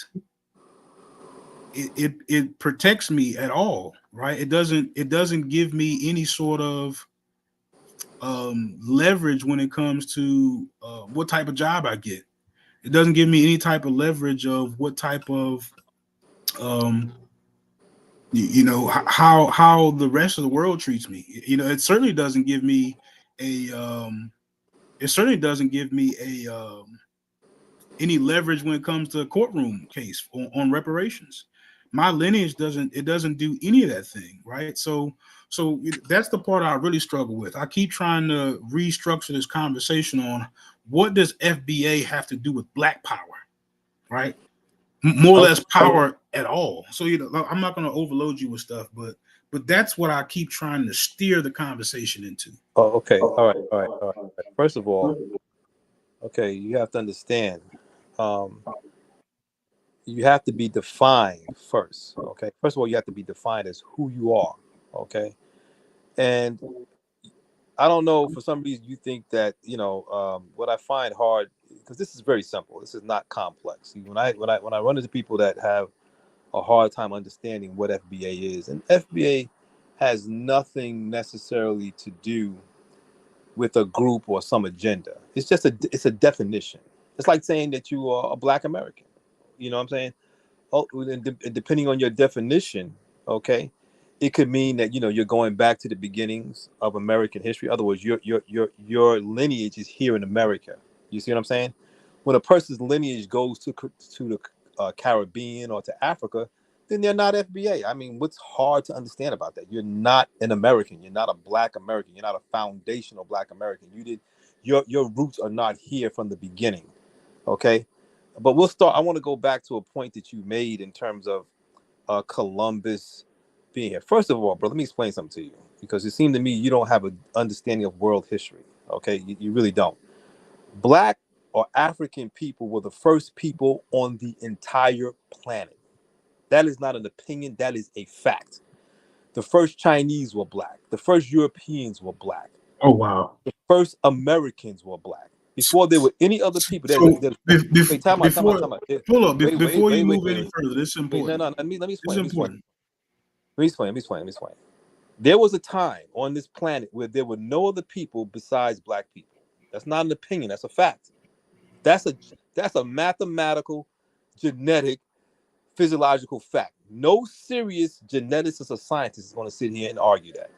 it protects me at all, right? It doesn't give me any sort of leverage when it comes to what type of job I get. It doesn't give me any type of leverage of what type of um, how the rest of the world treats me. It certainly doesn't give me a it certainly doesn't give me a any leverage when it comes to a courtroom case on reparations. My lineage doesn't do any of that thing, right? So that's the part I really struggle with. I keep trying to restructure this conversation on what does FBA have to do with black power, right? More or
oh,
less power at all. So I'm not going to overload you with stuff, but that's what I keep trying to steer the conversation into.
oh, okay. All right. All right. All right. All right. First of all, okay, you have to understand. Um, you have to be defined first. Okay. First of all, you have to be defined as who you are. Okay. And I don't know, for some reason you think that, what I find hard, because this is very simple. This is not complex. See, when I run into people that have a hard time understanding what FBA is, and FBA has nothing necessarily to do with a group or some agenda. It's a definition. It's like saying that you are a Black American. You know what I'm saying? Oh, and depending on your definition, okay, it could mean that you're going back to the beginnings of American history. In other words, your lineage is here in America. You see what I'm saying? When a person's lineage goes to the Caribbean or to Africa, then they're not FBA. I mean, what's hard to understand about that? You're not an American. You're not a Black American. You're not a foundational Black American. Your roots are not here from the beginning. Okay, but we'll start. I want to go back to a point that you made in terms of Columbus being here. First of all, bro, let me explain something to you, because it seemed to me you don't have an understanding of world history. Okay, you really don't. Black or African people were the first people on the entire planet. That is not an opinion. That is a fact. The first Chinese were Black. The first Europeans were Black.
Oh wow.
The first Americans were Black. Before there were any other people,
So
wait, time out, time out,
before,
time out.
hold up,
Wait, wait,
before you
wait, wait,
move
wait,
any
wait.
further, this is
Wait, no,
important.
no. Let me
This is
explain. Let me explain.
important.
Let me explain. Let me explain. Let me explain. There was a time on this planet where there were no other people besides Black people. That's not an opinion. That's a fact. That's a that's a mathematical, genetic, physiological fact. No serious geneticist or scientist is going to sit here and argue that.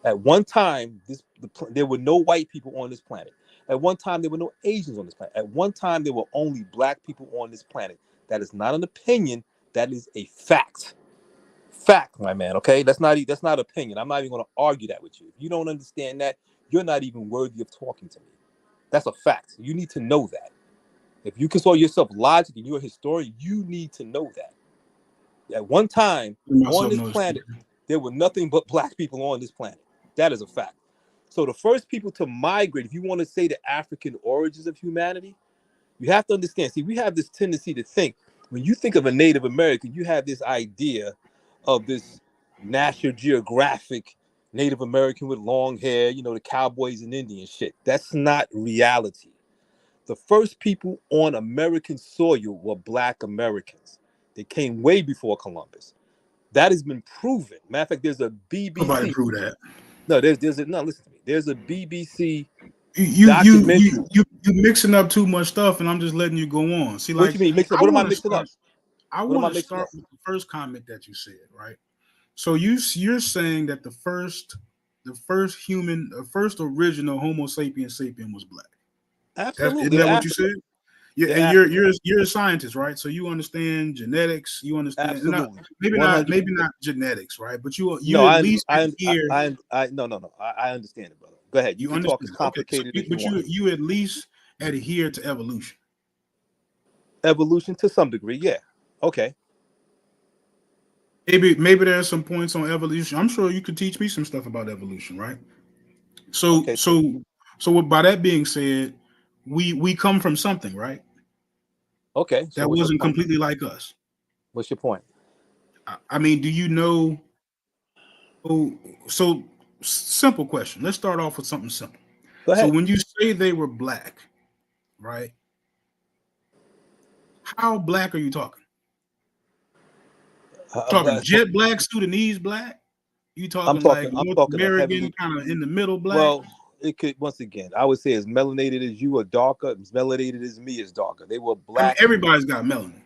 At one time, there were no white people on this planet. At one time, there were no Asians on this planet. At one time, there were only Black people on this planet. That is not an opinion. That is a fact. Fact, my man. Okay, that's not opinion. I'm not even going to argue that with you. If you don't understand that, you're not even worthy of talking to me. That's a fact. You need to know that. If you consider yourself logic and you're a historian, you need to know that. At one time
Give
on
myself
this
no excuse.
planet, there were nothing but Black people on this planet. That is a fact. So the first people to migrate, if you want to say the African origins of humanity, you have to understand. See, we have this tendency to think, when you think of a Native American, you have this idea of this National Geographic Native American with long hair, the cowboys and Indian shit. That's not reality. The first people on American soil were Black Americans. They came way before Columbus. That has been proven. Matter of fact, there's a
Nobody
BBC.
prove that.
No, listen to me. There's a BBC
You you you
documentary.
you you mixing up too much stuff, and I'm just letting you go on. See,
What
like
you mean mixing up?
I
What am I
want to
mixing
start.
up?
I
What am
want
I
to
mixing
start
up?
with the first comment that you said, right? So you're saying that the first human, the first original Homo sapiens sapien was black.
Absolutely.
Isn't
They're
that what you
African.
said? Yeah,
They're
and you're
African.
you're you're a scientist, right? So you understand genetics. You understand not
Absolutely.
maybe not
100.
maybe not genetics, right? But you
No,
at least
I,
adhere.
no, no, no. I understand it, brother. Go ahead. You
You
can talk as
understand? Okay, so
complicated as you
but
want.
you at least adhere to evolution.
Evolution to some degree, yeah. Okay.
Maybe there's some points on evolution. I'm sure you could teach me some stuff about evolution, right? So
Okay. So,
so by that being said, we come from something, right?
okay. So
That
what's your
wasn't
point?
completely like us.
What's your point?
I mean, do you know? Oh, so simple question. Let's start off with something simple.
Go
So
ahead.
when you say they were black, right? How black are you talking? Talking
So
jet black, Sudanese black? You
I'm
talking like
talking. I'm
North
talking a
American,
heavily.
kind of in the middle black?
Well, it could, once again, I would say as melanated as you are darker, as melanated as me is darker. They were
I mean,
Black.
everybody's got melanin.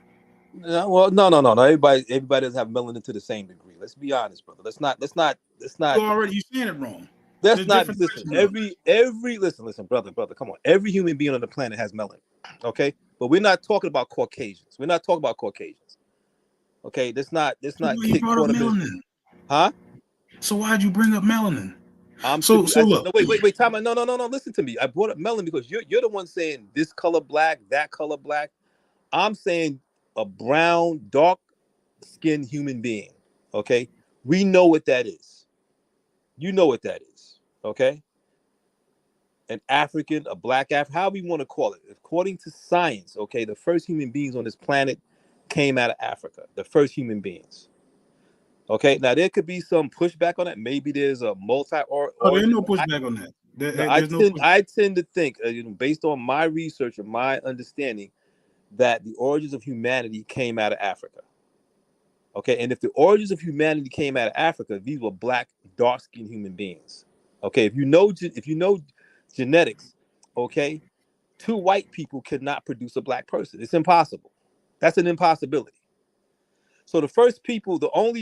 No, well, no, no, no, no. Everybody doesn't have melanin to the same degree. Let's be honest, brother. Let's not.
You saying it wrong.
That's
There's
not.
different
Listen,
types of melanin.
listen, brother. Come on. Every human being on the planet has melanin. Okay, but we're not talking about Caucasians. We're not talking about Caucasians. Okay, let's
So
not
why you
get
brought up
caught up in.
melanin?
Huh?
So why'd you bring up melanin?
I'm
So
simply.
so
I said
look,
no. Wait. Time out. No, no, no, no. Listen to me. I brought up melanin because you're the one saying this color black, that color black. I'm saying a brown, dark skinned human being. Okay, we know what that is. You know what that is. Okay, an African, a black however you want to call it. According to science, okay, the first human beings on this planet came out of Africa, the first human beings. Okay, now there could be some pushback on that. Maybe there's a multi
Oh, there's
origin.
no pushback on that.
No,
There's no pushback.
I tend to think, based on my research and my understanding, that the origins of humanity came out of Africa. Okay, and if the origins of humanity came out of Africa, these were black, dark-skinned human beings. Okay, if you know genetics, okay, two white people could not produce a black person. It's impossible. That's an impossibility. So the first people, no,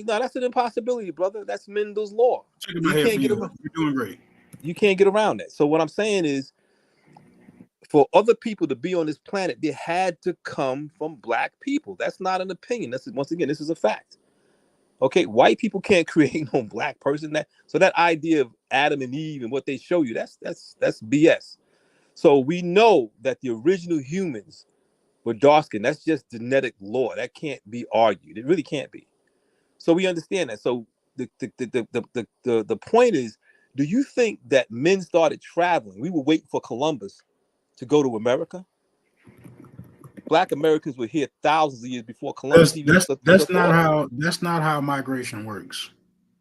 that's an impossibility, brother. That's Mendel's law.
Shaking my
You
head for
can't get
you.
around.
You're doing great.
You can't get around that. So what I'm saying is, for other people to be on this planet, they had to come from black people. That's not an opinion. Once again, this is a fact. Okay, white people can't create no black person. So that idea of Adam and Eve and what they show you, that's BS. So we know that the original humans were dark skinned. That's just genetic law. That can't be argued. It really can't be. So we understand that. So the point is, do you think that men started traveling? We were waiting for Columbus to go to America. Black Americans were here thousands of years before Columbus even took a thought of it.
That's not how migration works.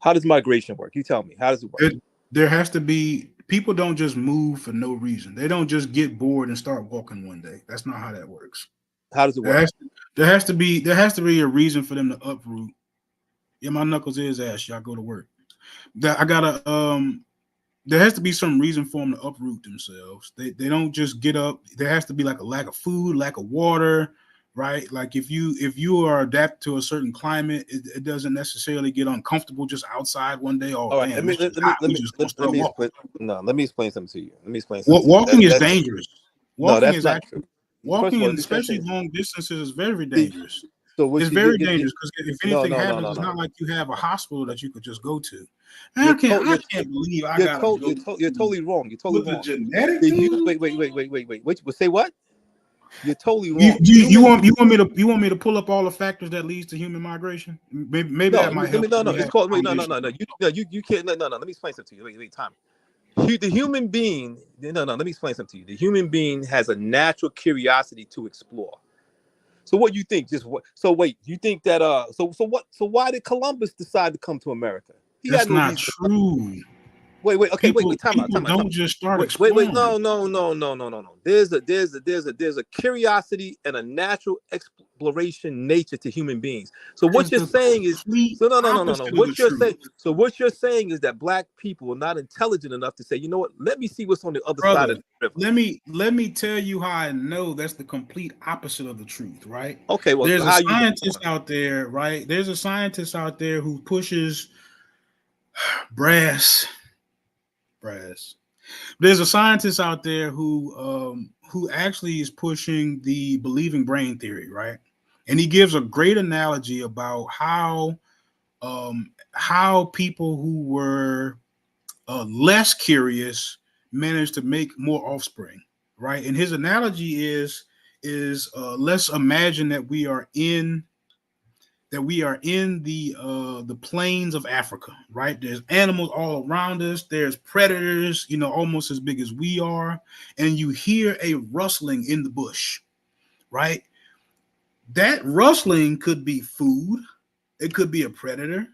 How does migration work? You tell me. How does it work?
There has to be people don't just move for no reason. They don't just get bored and start walking one day. That's not how that works.
How does it work?
There has to be a reason for them to uproot. Yeah, my knuckles is ass. Y'all go to work. I gotta there has to be some reason for them to uproot themselves. They don't just get up. There has to be like a lack of food, lack of water, right? Like if you are adapted to a certain climate, it doesn't necessarily get uncomfortable just outside one day.
All right, let me explain something to you. Let me explain something.
Walking is dangerous.
Walking is not true.
Walking, especially long distances, is very dangerous.
So
it's very dangerous because if anything happens, it's not like you have a hospital that you could just go to. I can't believe I got to
You're totally wrong. You're totally wrong.
Genetic
wait. Say what? You're totally wrong.
You want me to pull up all the factors that leads to human migration? Maybe that might help.
No. It's called wait. No. You can't. No. Let me explain something to you. Wait. Time. The human being. No. Let me explain something to you. The human being has a natural curiosity to explore. So what you think? So wait, you think that so why did Columbus decide to come to America?
That's not true.
Wait, okay, wait, time out.
Don't just start exploring.
No. There's a curiosity and a natural exploration nature to human beings. So what you're saying is no. What you're saying is that black people are not intelligent enough to say, you know what? Let me see what's on the other side of the river.
Let me tell you how I know that's the complete opposite of the truth, right?
Okay, well,
there's a scientist out there, right? There's a scientist out there who pushes brass. There's a scientist out there who actually is pushing the believing brain theory, right? And he gives a great analogy about how people who were less curious managed to make more offspring, right? And his analogy is let's imagine that we are in the plains of Africa, right? There's animals all around us. There's predators, almost as big as we are. And you hear a rustling in the bush, right? That rustling could be food. It could be a predator.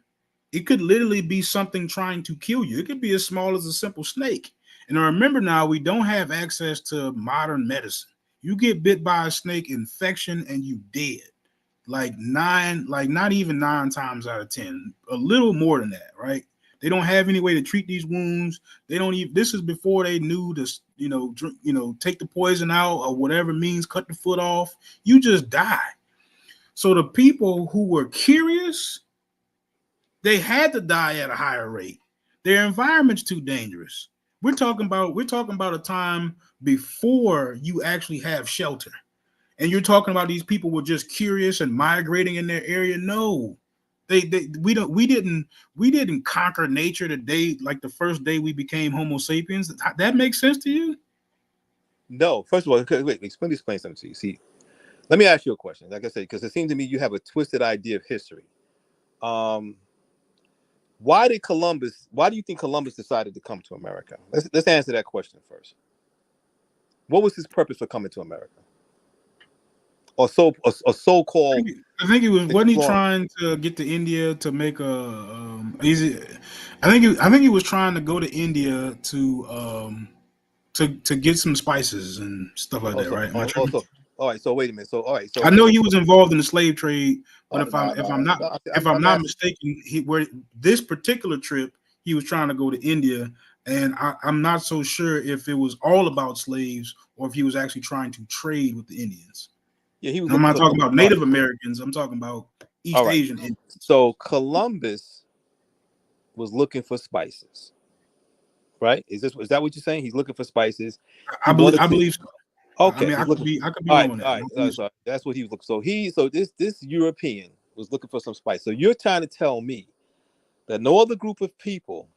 It could literally be something trying to kill you. It could be as small as a simple snake. And remember now, we don't have access to modern medicine. You get bit by a snake infection and you dead. Not even 9 times out of 10, a little more than that, right? They don't have any way to treat these wounds. They don't even, this is before they knew to, take the poison out or whatever means, cut the foot off. You just die. So the people who were curious, they had to die at a higher rate. Their environment's too dangerous. We're talking about a time before you actually have shelter. And you're talking about these people were just curious and migrating in their area. No, we didn't conquer nature the day, like the first day we became Homo sapiens. That makes sense to you?
No. First of all, wait, explain something to you. See, let me ask you a question. Like I said, because it seems to me you have a twisted idea of history. Why do you think Columbus decided to come to America? Let's answer that question first. What was his purpose for coming to America? or a so-called
I think he was wasn't he
exploring.
trying to get to India to make a easy. I think he was trying to go to India to get some spices and stuff like that,
Also,
right? Am I tripping?
also, all right. So wait a minute. So all right.
I know he was involved in the slave trade, but
No, no, no, no.
if I'm
I'm
not
asking.
mistaken, he where this particular trip he was trying to go to India, and I'm not so sure if it was all about slaves or if he was actually trying to trade with the Indians.
Yeah, he was
And I'm
looking
not
for
talking
some.
about
All right.
Native Americans. I'm talking about
All
East
right.
Asian Indians.
So Columbus was looking for spices, right? Is that what you're saying? He's looking for spices. He wanted
I
to.
believe so. I
Okay,
mean,
he's looking.
I could be
All right,
wrong on that.
all
I
right.
believe so.
So that's what he was looking. So this European was looking for some spice. So you're trying to tell me that no other group of people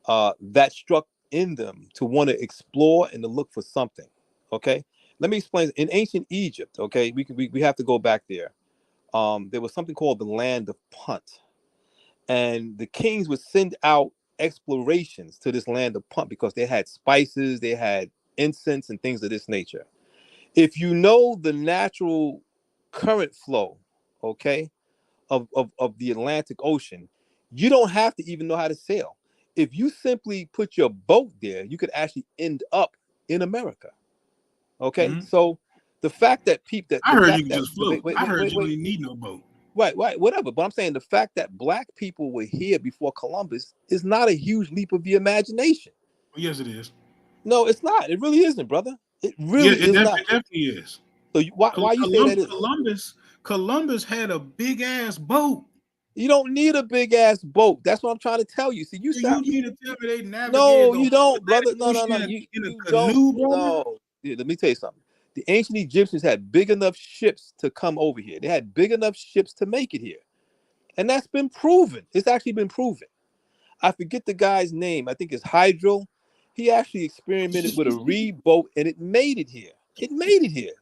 that struck in them to want to explore and to look for something. Okay, let me explain. In ancient Egypt, okay, we have to go back there. There was something called the land of Punt, and the kings would send out explorations to this land of Punt because they had spices, they had incense, and things of this nature. If you know the natural current flow, okay, of the Atlantic Ocean, you don't have to even know how to sail. If you simply put your boat there, you could actually end up in America. Okay,
Mhm.
so the fact that people that
I
the
heard you
fact
could
that
just float. I heard you don't
wait,
even need no boat.
right, whatever. But I'm saying the fact that black people were here before Columbus is not a huge leap of the imagination.
Yes, it is.
No, it's not. It really isn't, brother. It
Yeah,
really is not.
it definitely is.
So why you say that is?
Columbus had a big ass boat.
You don't need a big ass boat. That's what I'm trying to tell you. See, you
So you
sound
need to tell me they navigated
no,
the whole
you don't,
Atlantic
brother. No, no,
Ocean
no.
in a
You don't.
canoe, brother?
No. Yeah, let me tell you something. The ancient Egyptians had big enough ships to come over here. They had big enough ships to make it here, and that's been proven. It's actually been proven. I forget the guy's name. I think it's Hydro. He actually experimented with a reed boat, and it made it here. It made it here.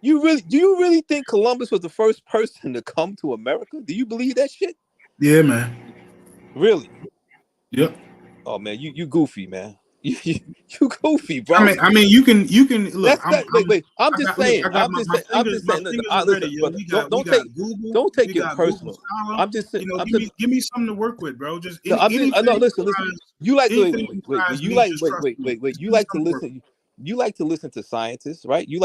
Do you really think Columbus was the first person to come to America? Do you believe that shit?
Yeah, man.
Really?
Yep.
Oh man, you goofy, man. You goofy, bro.
You can look.
That's that. Wait. I'm just saying. I'm just
My
saying. Listen,
fingers are ready,
listen,
yo.
brother.
We got Google,
Don't take
we
it
got Google
personal.
Scholar.
I'm just saying. I'm just
Give me something to work with, bro. Just
no. I'm just. No.
anything
Listen.
besides
You like
anything besides me. Just trust me. Just
You
give me
like to
something to work
listen. You like to listen to scientists, right? You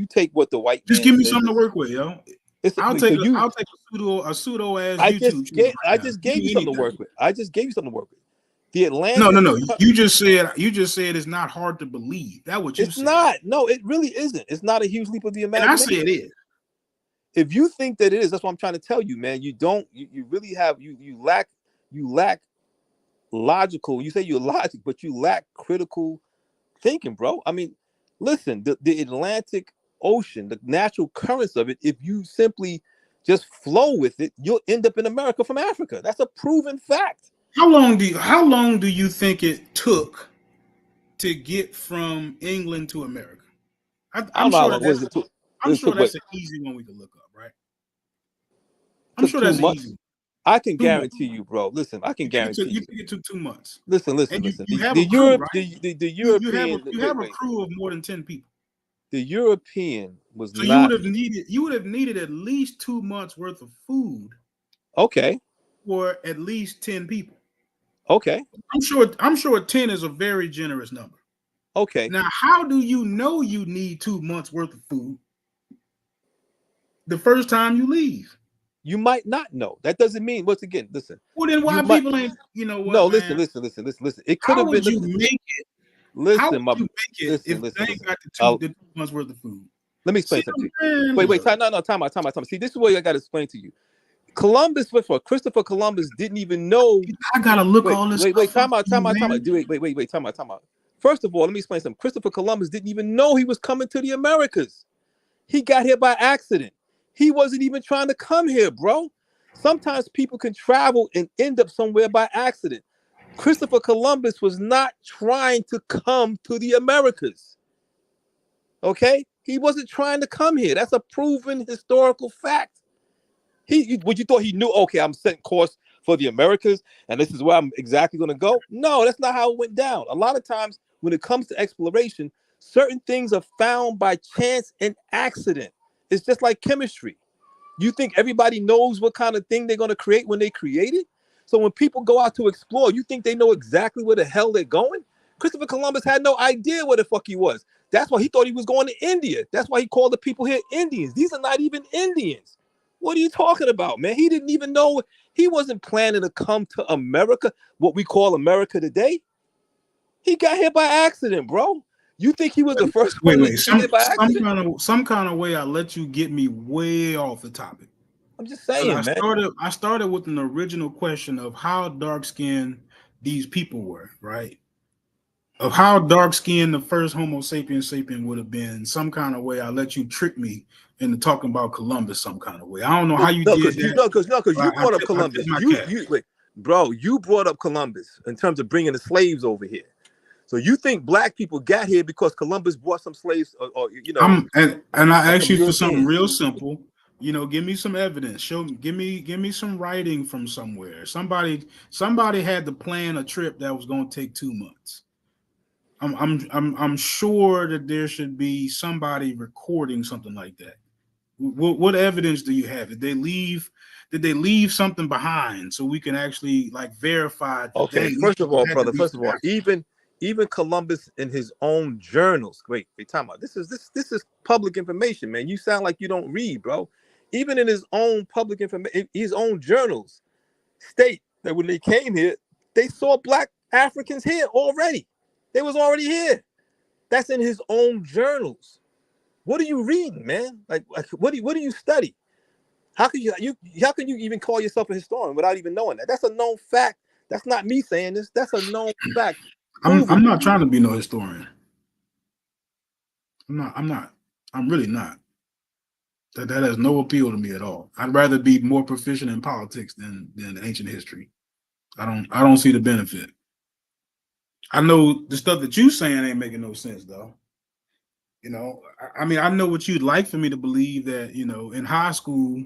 take what the white
Just
man
give me
says.
something to work with, yo.
It's so you.
I'll take a pseudo ass YouTube channel
I
right now.
just
Give
gave you
me
something to
anything.
work with. I just gave you something to work with. The
No, no,
Atlantic.
no. You just said it's not hard to believe. That what you
It's
said.
not. No, it really isn't. It's not a huge leap of the
And I say
imagination.
it is.
If you think that it is, that's what I'm trying to tell you, man. You don't. You really have. You lack logical. You say you're logic, but you lack critical thinking, bro. I mean, listen. The Atlantic Ocean, the natural currents of it. If you simply just flow with it, you'll end up in America from Africa. That's a proven fact.
How long do you think it took to get from England to America?
I don't know how long. What is it?
I'm
It
sure
took what?
that's an easy one we could look up, right? I'm
Took
sure
two
that's an easy
months.
one.
I can
2 months.
guarantee you, bro. Listen, I can guarantee
You
you.
think it took 2 months. And
Listen.
you have a crew, right?
The
You
European.
have a crew of more than 10 people.
The European was
So
not
you would have needed at least 2 months worth of food
okay.
for at least 10 people.
Okay,
I'm sure 10 is a very generous number.
okay.
Now, how do you know you need 2 months worth of food the first time you leave?
You might not know. That doesn't mean once again. Listen,
Well, then
you
why
might
people ain't, you know
no.
what, man?
Listen. It could have been.
How would
Listen, my
you make it if they ain't
listen.
got
Uh,
the 2 months worth of food?
Let me
See,
explain something to you.
man, look,
No. Time out. See, this is what I got to explain to you. Columbus, for Christopher Columbus, didn't even know.
I gotta look all this stuff up for you,
Time out.
man.
Time out. First of all, let me explain something. Christopher Columbus didn't even know he was coming to the Americas. He got here by accident. He wasn't even trying to come here, bro. Sometimes people can travel and end up somewhere by accident. Christopher Columbus was not trying to come to the Americas. Okay? He wasn't trying to come here. That's a proven historical fact. What you thought he knew, okay, I'm setting course for the Americas and this is where I'm exactly going to go. No, that's not how it went down. A lot of times when it comes to exploration, certain things are found by chance and accident. It's just like chemistry. You think everybody knows what kind of thing they're going to create when they create it? So when people go out to explore, you think they know exactly where the hell they're going? Christopher Columbus had no idea where the fuck he was. That's why he thought he was going to India. That's why he called the people here Indians. These are not even Indians. What are you talking about, man? He didn't even know. He wasn't planning to come to America, what we call America today. He got here by accident, bro. You think he was the first
Wait,
one to
wait.
get here by accident?
Some kind of way I let you get me way off the topic.
I'm just
Because
saying, man.
I started with an original question of how dark skinned these people were, right? Of how dark skinned the first Homo sapiens sapien would have been. Some kind of way I let you trick me into talking about Columbus some kind of way. I don't know how you
No,
did
because you
that.
no, because you brought up
I tip
Columbus.
my
You
cap.
you wait, bro. You brought up Columbus in terms of bringing the slaves over here. So you think black people got here because Columbus brought some slaves, or
And I asked
some
you for something
Europeans?
real simple. Give me some evidence. Give me some writing from somewhere. Somebody had to plan a trip that was going to take 2 months. I'm sure that there should be somebody recording something like that. What evidence do you have? Did they leave something behind so we can actually like verify that
Okay,
dang, these
first of
people
all,
had to
brother.
be
First
from
of all,
Africa?
even Columbus in his own journals. Wait, time out. This is public information, man. You sound like you don't read, bro. Even in his own public information, his own journals state that when they came here, they saw black Africans here already. They was already here. That's in his own journals. What are you reading, man? Like what do you study? How can you even call yourself a historian without even knowing that? That's a known fact. That's not me saying this. That's a known fact.
I'm
Provable.
not trying to be no historian. I'm not. I'm really not. That has no appeal to me at all. I'd rather be more proficient in politics than ancient history. I don't see the benefit. I know the stuff that you saying ain't making no sense though. I mean, I know what you'd like for me to believe that in high school,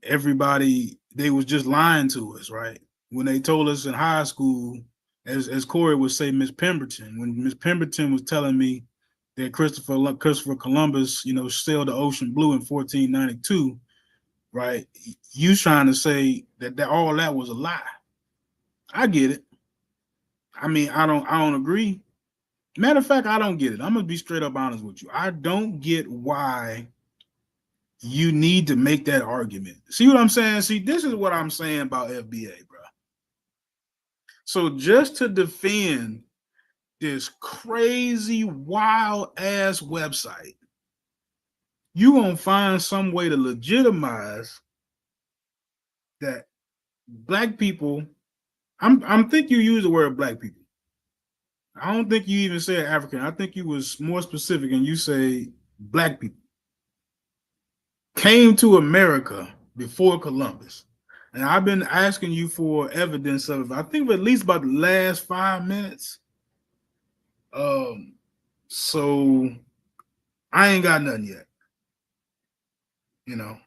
everybody they was just lying to us, right? When they told us in high school, as Corey would say, Miss Pemberton, when Miss Pemberton was telling me that Christopher Columbus, sailed the ocean blue in 1492, right? You trying to say that all that was a lie? I get it. I mean, I don't agree. Matter of fact, I don't get it. I'm gonna be straight up honest with you. I don't get why you need to make that argument. See what I'm saying? See, this is what I'm saying about FBA, bro. So just to defend this crazy, wild ass website, you gonna find some way to legitimize that black people. I'm think you use the word black people. I don't think you even said African. I think you was more specific and you say black people came to America before Columbus. And I've been asking you for evidence of, I think, at least about the last 5 minutes. Um, so I ain't got nothing yet. You know,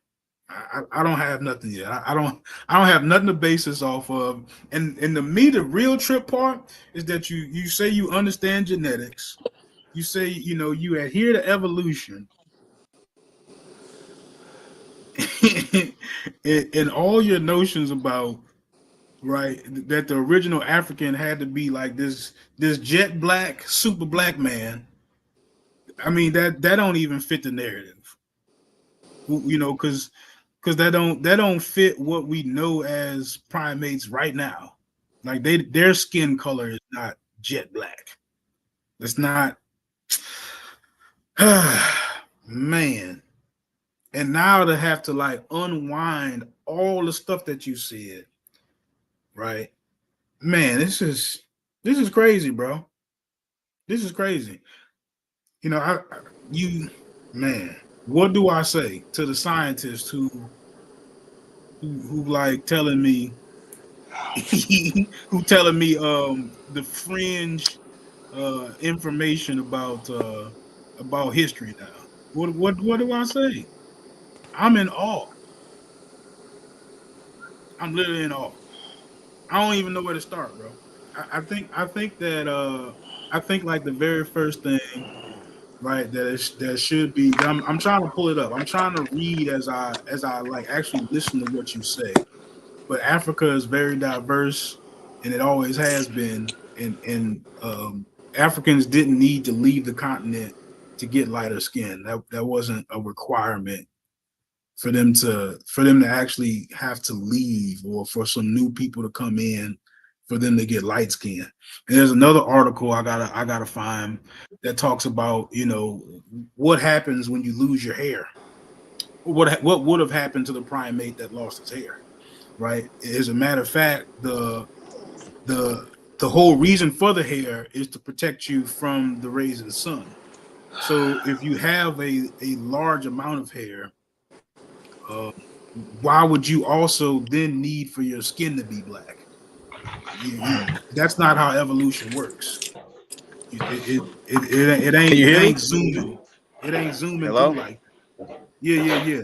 I don't have nothing yet. I don't have nothing to base this off of. And to me, the real trip part is that you say you understand genetics. You say you adhere to evolution, and all your notions about right that the original African had to be like this jet black super black man. I mean that don't even fit the narrative, because that don't fit what we know as primates right now. Like their skin color is not jet black. It's not. Man. And now to have to like unwind all the stuff that you said, right? Man, this is crazy, bro. This is crazy. You man, what do I say to the scientists who like telling me who telling me the fringe information about history now? What do I say? I'm in awe. I'm literally in awe. I don't even know where to start, bro. I think that I think like the very first thing right? That should be. I'm trying to pull it up. I'm trying to read as I like actually listen to what you say. But Africa is very diverse, and it always has been. And Africans didn't need to leave the continent to get lighter skin. That wasn't a requirement for them to actually have to leave, or for some new people to come in for them to get light skin. And there's another article I gotta find that talks about, what happens when you lose your hair. What would have happened to the primate that lost his hair, right? As a matter of fact, the the whole reason for the hair is to protect you from the rays of the sun. So if you have a large amount of hair, uh, why would you also then need for your skin to be black? That's not how evolution works. It
Can you
ain't it
hear me?
ain't zooming. It ain't zooming through
Hello?
like that. Yeah, yeah, yeah.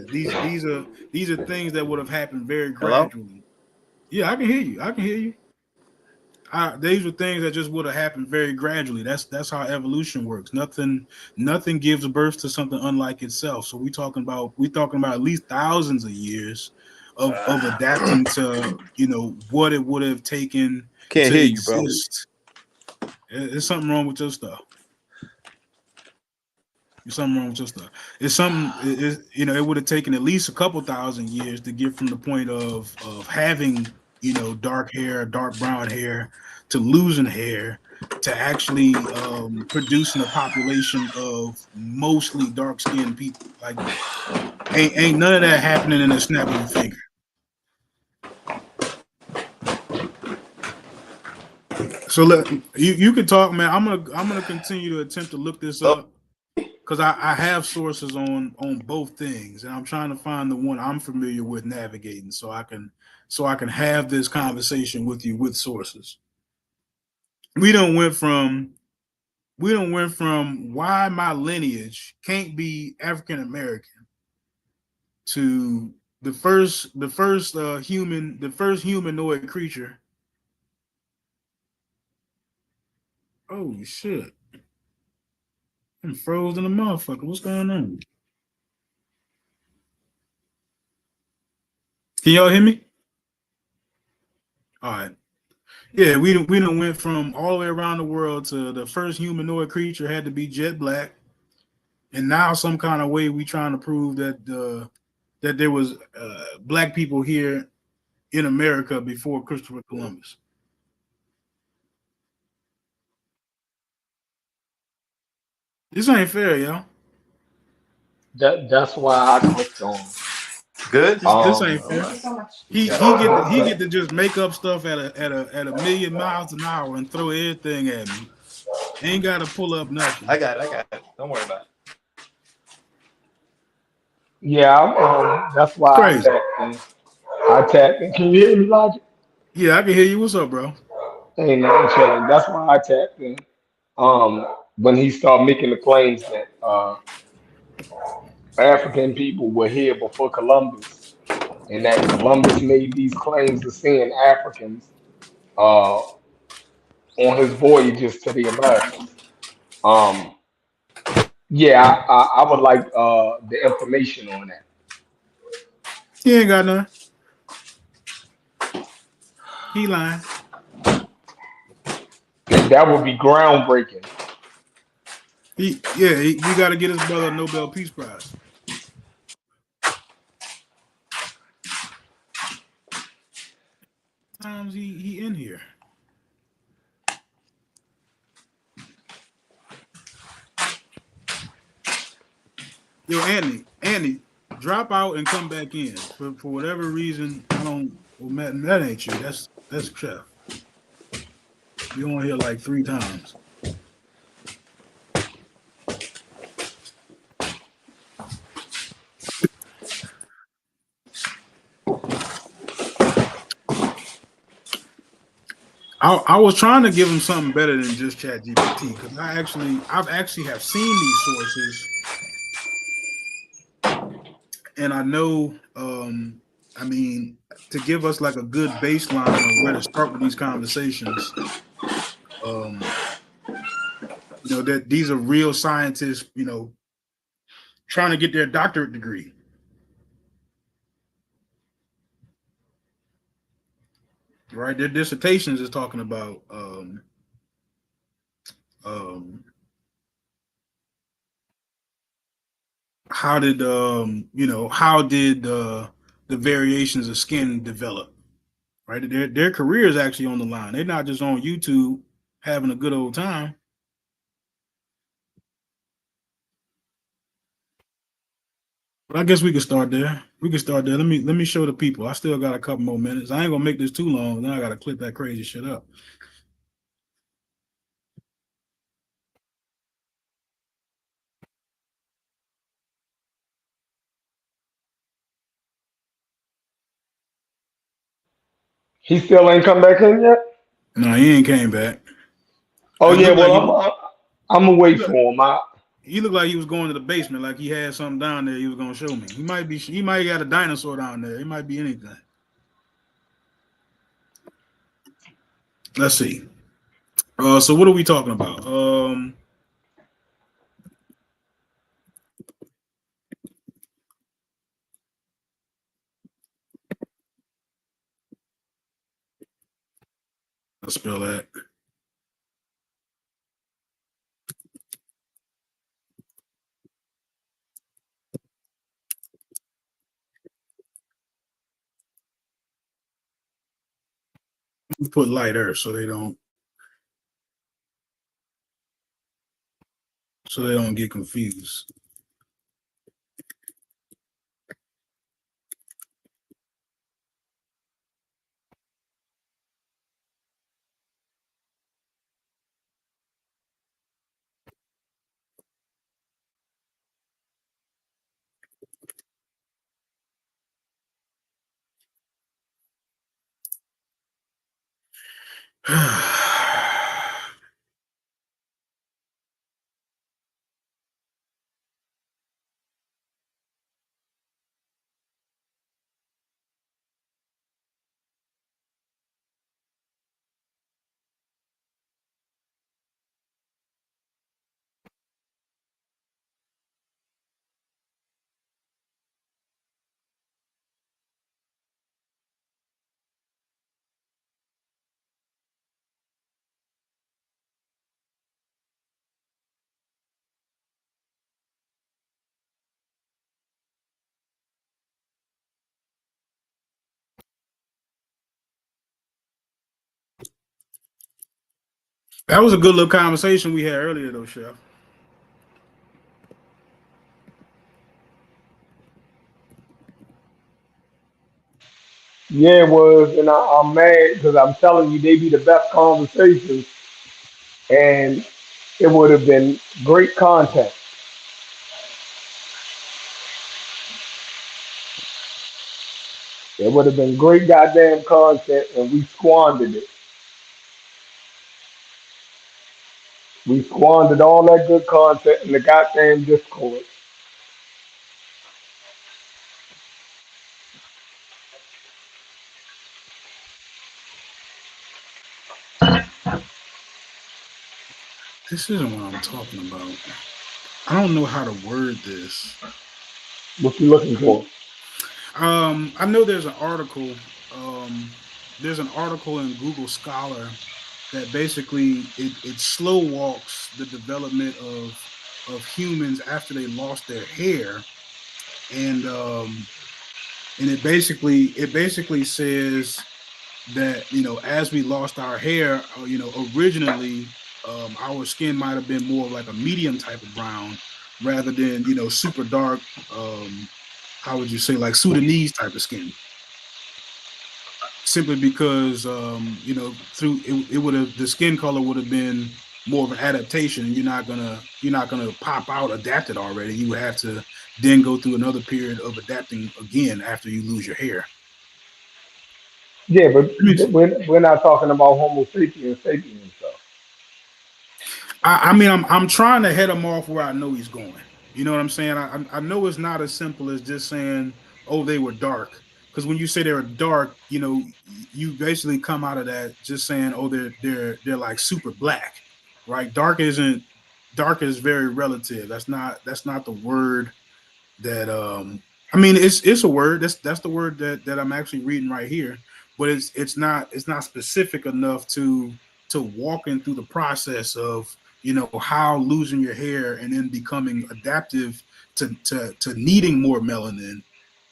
These are things that would have happened very
Hello?
gradually. Yeah, I can hear you. I can hear you. These were things that just would have happened very gradually. That's how evolution works. Nothing gives birth to something unlike itself. So we talking about at least thousands of years of adapting to what it would have taken
Can't
to
hear you, bro.
exist. There's something wrong with your stuff. There's something wrong with your stuff. It's something. It would have taken at least a couple thousand years to get from the point of having dark hair, dark brown hair, to losing hair, to actually producing a population of mostly dark skinned people. Like ain't none of that happening in a snap of a finger. So you can talk, man. I'm gonna continue to attempt to look this
Hello?
up because I have sources on both things, and I'm trying to find the one I'm familiar with navigating, so I can have this conversation with you with sources. We don't went from why my lineage can't be African American to the first humanoid creature. Oh shit! I'm frozen a motherfucker. What's going on? Can y'all hear me? All right. Yeah, we don't went from all the way around the world to the first humanoid creature had to be jet black, and now some kind of way we trying to prove that there was black people here in America before Christopher Columbus. This ain't fair, yo.
That's why I clicked on.
Good?
This
Um,
ain't fair. He get to
yeah,
just make up stuff at a million miles an hour and throw everything at me. Ain't got to pull up
I
nothing.
got it. I got it. Don't worry about it.
yeah. That's
It's
why I
crazy.
tapped in. I tapped in. Can you hear me, Logic?
Yeah, I can hear you. What's up, bro?
Ain't nothing chilling. That's why I tapped in. When he started making the claims that African people were here before Columbus, and that Columbus made these claims of seeing Africans on his voyages to the Americas. Um, yeah, I would like the information on that.
He ain't got none. He lying.
That would be groundbreaking.
We got to get his brother a Nobel Peace Prize. Times he in here. Yo, Andy, drop out and come back in. For whatever reason, I don't. Well, Matt, that ain't you. That's Chef. You on here like 3 times. I was trying to give him something better than just Chat GPT because I've actually have seen these sources, and I know I mean, to give us like a good baseline of where to start with these conversations. Um that these are real scientists, trying to get their doctorate degree. Right, their dissertations is talking about um, how did the variations of skin develop. Right, their career is actually on the line. They're not just on YouTube having a good old time. But I guess we can start there. We can start there. Let me show the people. I still got a couple more minutes. I ain't gonna make this too long. Then I gotta clip that crazy shit up.
He still ain't come back in yet.
No, he ain't came back.
Oh
It
yeah,
looked like
well
he
I'm gonna
he
wait
look,
for him.
he looked like he was going to the basement, like he had something down there. He was gonna show me. He might got a dinosaur down there. It might be anything. Let's see. So what are we talking about? Let's spell that. We put light earth so they don't get confused. That was a good little conversation we had earlier, though, Chef.
Yeah, it was, and I'm mad because I'm telling you, they be the best conversations, and it would have been great content. It would have been great goddamn content, and we squandered it. We squandered all that good content in the goddamn Discord.
This isn't what I'm talking about. I don't know how to word this.
What you looking for?
I know there's an article. There's an article in Google Scholar that basically it slow walks the development of humans after they lost their hair, and it basically says that as we lost our hair, originally our skin might have been more like a medium type of brown rather than super dark. How would you say, like Sudanese type of skin? Simply because through it would have the skin color would have been more of an adaptation, and you're not gonna pop out adapted already. You would have to then go through another period of adapting again after you lose your hair.
Yeah, but
I mean,
we're not talking about Homo sapiens sapiens stuff.
I mean, I'm trying to head him off where I know he's going. You know what I'm saying? I know it's not as simple as just saying, "Oh, they were dark." Because when you say they were dark, you basically come out of that just saying, "Oh, they're like super black," right? Dark isn't. dark is very relative. That's not the word that I mean it's a word. That's the word that I'm actually reading right here, but it's not specific enough to walking through the process of how losing your hair and then becoming adaptive to needing more melanin.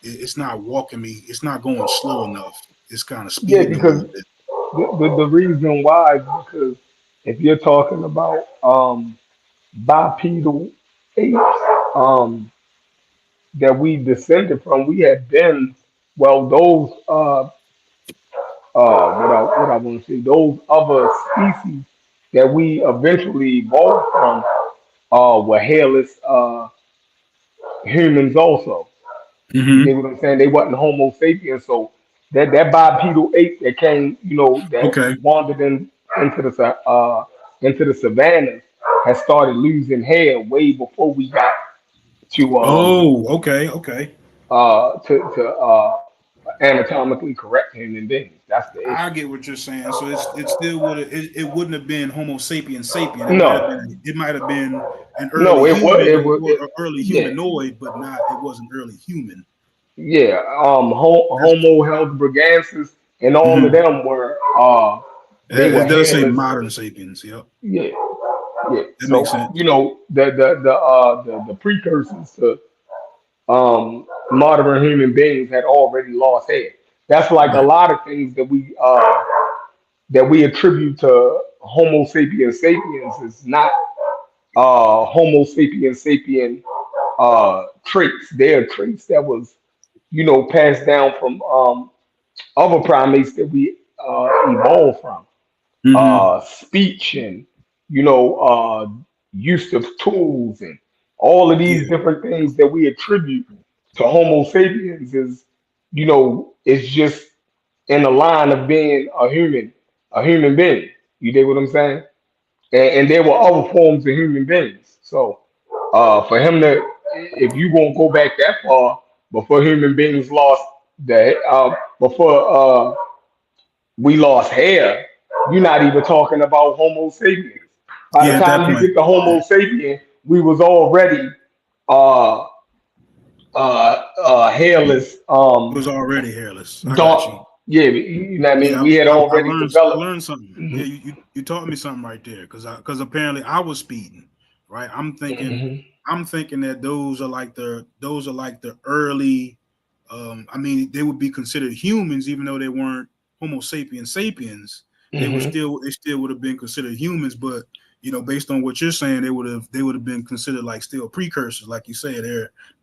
It's not walking me. It's not going slow enough. It's kind of
Yeah,
speeding up a
because
little bit.
the reason why is because if you're talking about bipedal apes that we descended from, we had been well those what I want to say those other species that we eventually evolved from were hairless humans also. You
Hmm.
dig what I'm saying? They wasn't Homo sapiens, so that bipedal ape that came, that
Okay.
wandered into into the savannas has started losing hair way before we got to
Oh, okay, okay.
anatomically correct human beings. That's the
I
issue.
get what you're saying. So it still would it wouldn't have been Homo sapien.
No,
It might have been an early
no,
human or
it
an early
yeah,
humanoid, but not it wasn't early human.
yeah.
That's
Homo heidelbergensis and all of
mhm.
them were they
It
were
does say
hairless.
modern sapiens. Yep,
Yeah, yeah.
that makes
So
sense.
the precursors to modern human beings had already lost hair. That's like a
Right.
lot of things that we attribute to Homo sapiens sapiens is not Homo sapiens sapien traits. They are traits that was passed down from other primates that we evolved from.
Hmm.
Speech and you know uh, use of tools and all of these
Yeah.
different things that we attribute to Homo sapiens is just in the line of being a human being. You dig what I'm saying? And there were other forms of human beings. So for him to, if you won't go back that far before human beings lost before we lost hair, you're not even talking about Homo sapiens. By the
Yeah. At that
time you
point,
get to
yeah,
Homo sapien, we was already uh, hairless,
it was already hairless. I got you.
dark. Yeah, you know what I mean.
Yeah,
We had
I
already
learned I
developed.
learned something. Yeah, you taught me something right there because apparently I was speeding, right?
Mhm.
I'm thinking that those are like the early. I mean, they would be considered humans even though they weren't Homo sapiens.
Mhm.
They still would have been considered humans, but based on what you're saying, they would have been considered like still precursors, like you say.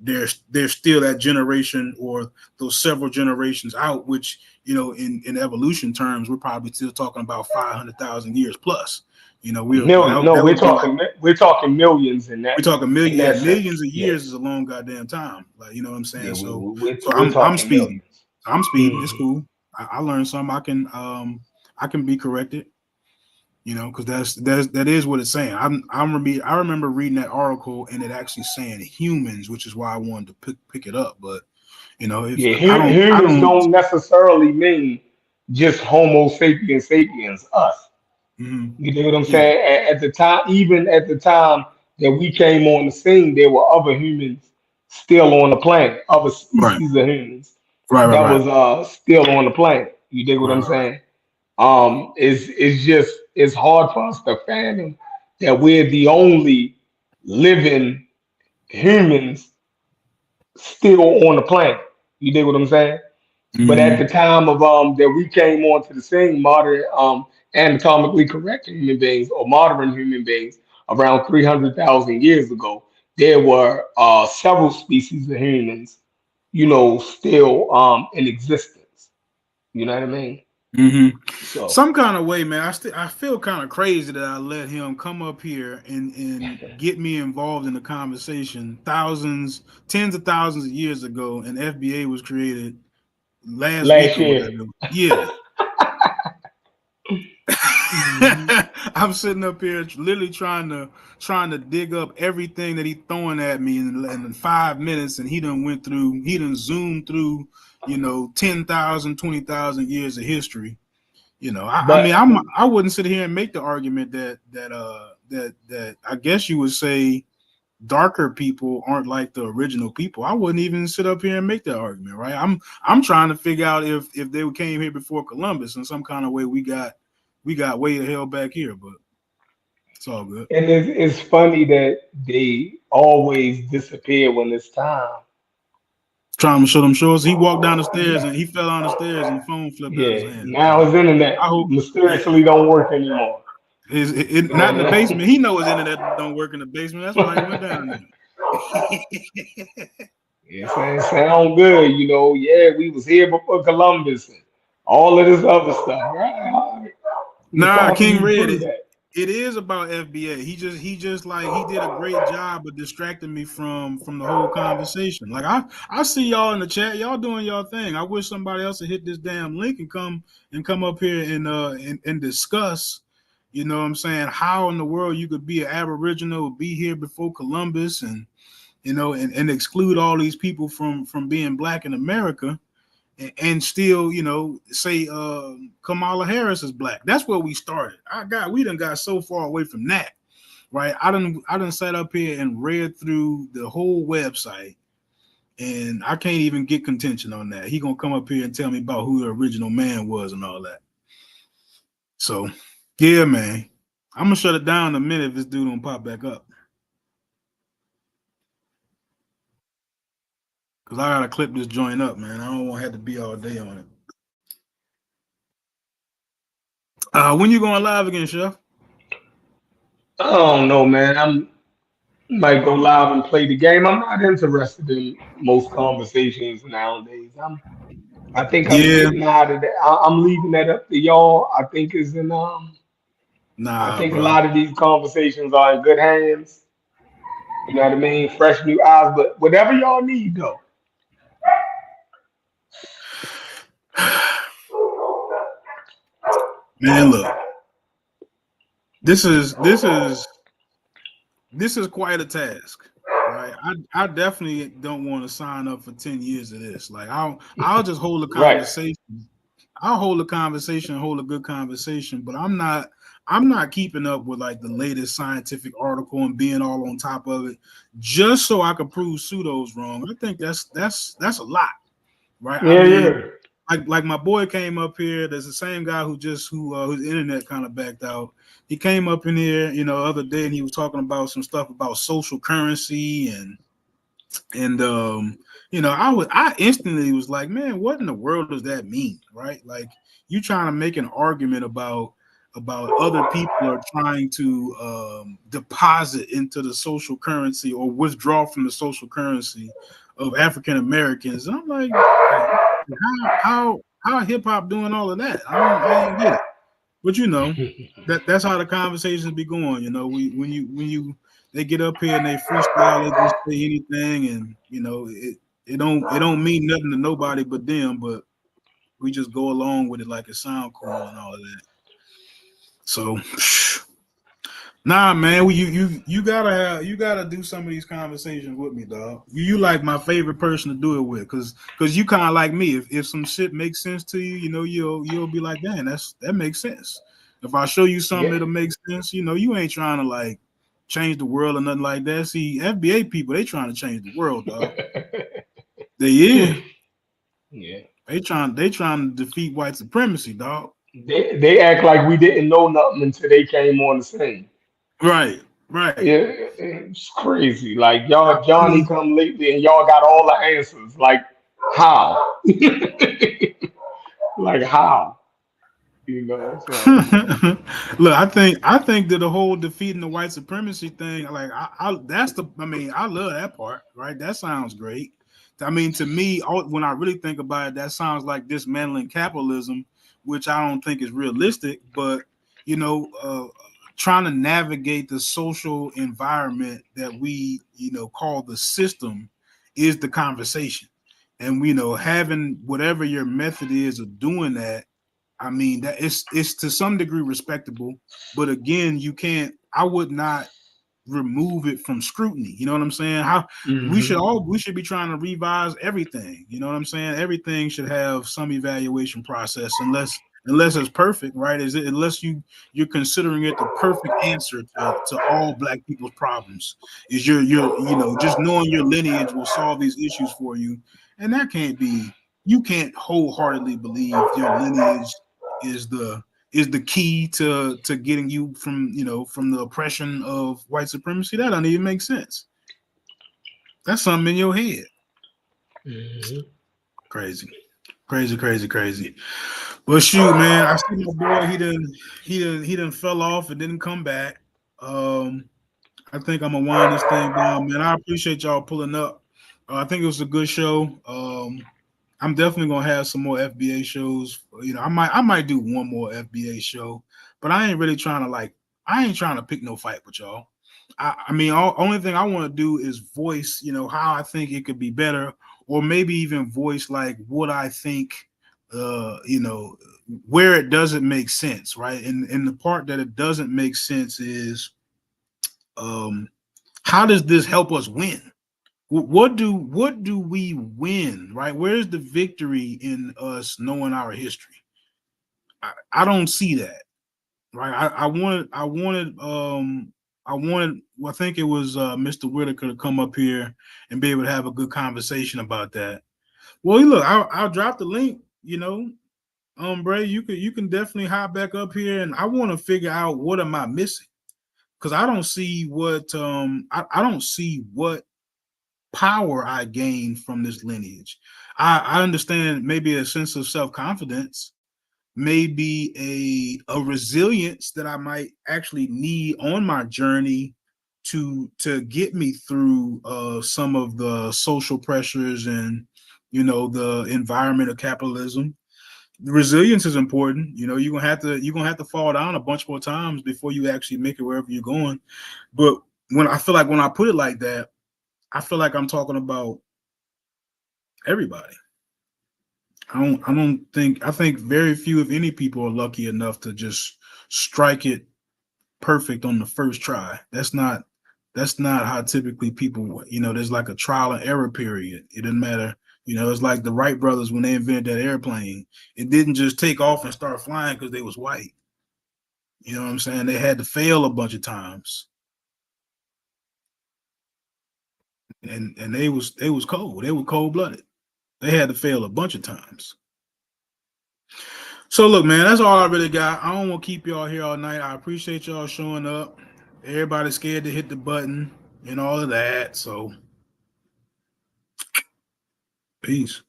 They're still that generation or those several generations out, which in evolution terms, we're probably still talking about 500,000 years plus.
Million. No,
That would be like
we're talking millions
we're talking million,
in
yeah,
that
millions
sense.
of
Yeah.
years is a long goddamn time. Like you know what I'm
Yeah,
saying. So
we're
I'm
talking
speeding.
millions.
I'm speeding. It's
Hmm.
cool. I learned something. I can be corrected. Because that is what it's saying. I remember reading that article and it actually saying humans, which is why I wanted to pick it up. But if
Yeah,
I
humans
don't.
don't necessarily mean just Homo sapiens sapiens, us.
Mhm.
You know what I'm
Yeah.
saying? At the time, even at the time that we came on the scene, there were other humans still on the planet, other
Right.
species of humans
Right. Right.
that
Right.
was still on the planet. You dig what
Right.
I'm
Right.
saying? It's just it's hard for us to fathom that we're the only living humans still on the planet. You dig what I'm saying? But at
Hmm.
the time of that we came onto the scene, modern anatomically correct human beings or modern human beings around 300,000 years ago, there were several species of humans, still in existence. You know what I mean?
Hmm.
So
Some kind of way, man. I feel kind of crazy that I let him come up here and get me involved in the conversation tens of thousands of years ago, and FBA was created last week
last
or
year.
whatever. Yeah.
Mhm.
I'm sitting up here literally trying to dig up everything that he throwing at me in 5 minutes, and he done zoomed through 10,000, 20,000 years of history. I mean,
But
I wouldn't sit here and make the argument that I guess you would say darker people aren't like the original people. I wouldn't even sit up here and make that argument, right? I'm trying to figure out if they came here before Columbus in some kind of way. We got way the hell back here, but it's all good.
and it's funny that they always disappear when it's time.
Trying to show them shorts. He walked down the stairs and he fell down the stairs and the phone flipped out his
Yeah,
hand.
now his internet
I hope
mysteriously don't work anymore.
not in the
And
basement. He know his internet don't work in the basement. That's why he went down there.
it sound good, you know. Yeah, we was here before Columbus and all of this other stuff. Right? All right. We can
Nah,
talk to
King
you to
Red.
prove that.
It is about FBA. He just like he did a great job of distracting me from the whole conversation. Like I see y'all in the chat, y'all doing y'all thing. I wish somebody else would hit this damn link and come up here and discuss. You know what I'm saying? How in the world you could be an Aboriginal, be here before Columbus, and and exclude all these people from being black in America, and still, say Kamala Harris is black. That's where we started. We done got so far away from that, right? I done sat up here and read through the whole website, and I can't even get contention on that. He gonna come up here and tell me about who the original man was and all that. So, yeah, man, I'm gonna shut it down in a minute if this dude don't pop back up, because I gotta clip this joint up, man. I don't want to have to be all day on it. When you going live again, Chef?
I don't know, man. I'm might go live and play the game. I'm not interested in most conversations nowadays. I think I'm
Yeah,
getting out of that. I'm leaving that up to y'all. I think is in I
nah,
think a
bro.
lot of these conversations are in good hands. You know what I mean? Fresh new eyes, but whatever y'all need though.
Man, look, this is this is this is quite a task, right? I definitely don't want to sign up for 10 years of this. Like I'll just hold a
Right.
conversation. I'll hold a conversation, hold a good conversation, but I'm not keeping up with like the latest scientific article and being all on top of it just so I can prove pseudos wrong. I think that's a lot, right? I
Yeah,
mean,
yeah.
like my boy came up here. There's the same guy whose internet kind of backed out. He came up in here, other day, and he was talking about some stuff about social currency and I instantly was like, man, what in the world does that mean, right? Like you trying to make an argument about other people are trying to deposit into the social currency or withdraw from the social currency of African Americans. And I'm like, how hip hop doing all of that? I ain't get it. But that's how the conversations be going. We when you they get up here and they freestyle, they just say anything, and it don't mean nothing to nobody but them. But we just go along with it like it sound cool and all of that. So nah, man, you gotta do some of these conversations with me, dog. You like my favorite person to do it with, cause you kind of like me. If some shit makes sense to you, you'll be like, damn, that makes sense. If I show you something
Yeah.
that'll make sense, you ain't trying to like change the world or nothing like that. See, FBA people, they trying to change the world, dog. Yeah,
Yeah.
they trying to defeat white supremacy, dog.
They act like we didn't know nothing until they came on the scene.
Right, right.
Yeah, it's crazy. Like
I,
y'all
I
Johnny
mean,
come lately and y'all got all the answers. Like how? Like how? You know, so
Look, I think that the whole defeating the white supremacy thing, like I love that part, right? That sounds great. I mean, to me, when I really think about it, that sounds like dismantling capitalism, which I don't think is realistic. But you know, uh, trying to navigate the social environment that we call the system is the conversation, and having whatever your method is of doing that. I mean, that it's to some degree respectable, but again, you can't. I would not remove it from scrutiny. You know what I'm saying? How
hmm
we should be trying to revise everything. You know what I'm saying? Everything should have some evaluation process, unless it's perfect, right? Is it unless you're considering it the perfect answer to all black people's problems? Is your just knowing your lineage will solve these issues for you, and that can't be. You can't wholeheartedly believe your lineage is the key to getting you from the oppression of white supremacy. That doesn't even make sense. That's something in your head.
Mhm.
Crazy. Crazy. Well, shoot, man, I see my boy. He didn't fell off and didn't come back. I think I'm gonna wind this thing down, man. I appreciate y'all pulling up. I think it was a good show. I'm definitely gonna have some more FBA shows. I might do one more FBA show, but I ain't really trying to I ain't trying to pick no fight with y'all. I mean, only thing I want to do is voice, how I think it could be better, or maybe even voice like what I think, where it doesn't make sense, right? And the part that it doesn't make sense is, how does this help us win? What do we win, right? Where's the victory in us knowing our history? I don't see that, right? I think it was Mr. Whitaker to come up here and be able to have a good conversation about that. Well, look, I'll drop the link, Bray, you can definitely hop back up here, and I want to figure out what am I missing, because I don't see what I don't see what power I gained from this lineage. I understand maybe a sense of self-confidence, maybe a resilience that I might actually need on my journey to get me through some of the social pressures and the environment of capitalism. Resilience is important. You're gonna have to fall down a bunch more times before you actually make it wherever you're going. But when I put it like that, I feel like I'm talking about everybody. I think very few, if any, people are lucky enough to just strike it perfect on the first try. That's not how typically people, there's like a trial and error period. It doesn't matter. It's like the Wright brothers when they invented that airplane. It didn't just take off and start flying because they was white. You know what I'm saying? They had to fail a bunch of times. And they was cold. They were cold-blooded. They had to fail a bunch of times. So look, man, that's all I really got. I don't want to keep y'all here all night. I appreciate y'all showing up. Everybody's scared to hit the button and all of that. So peace.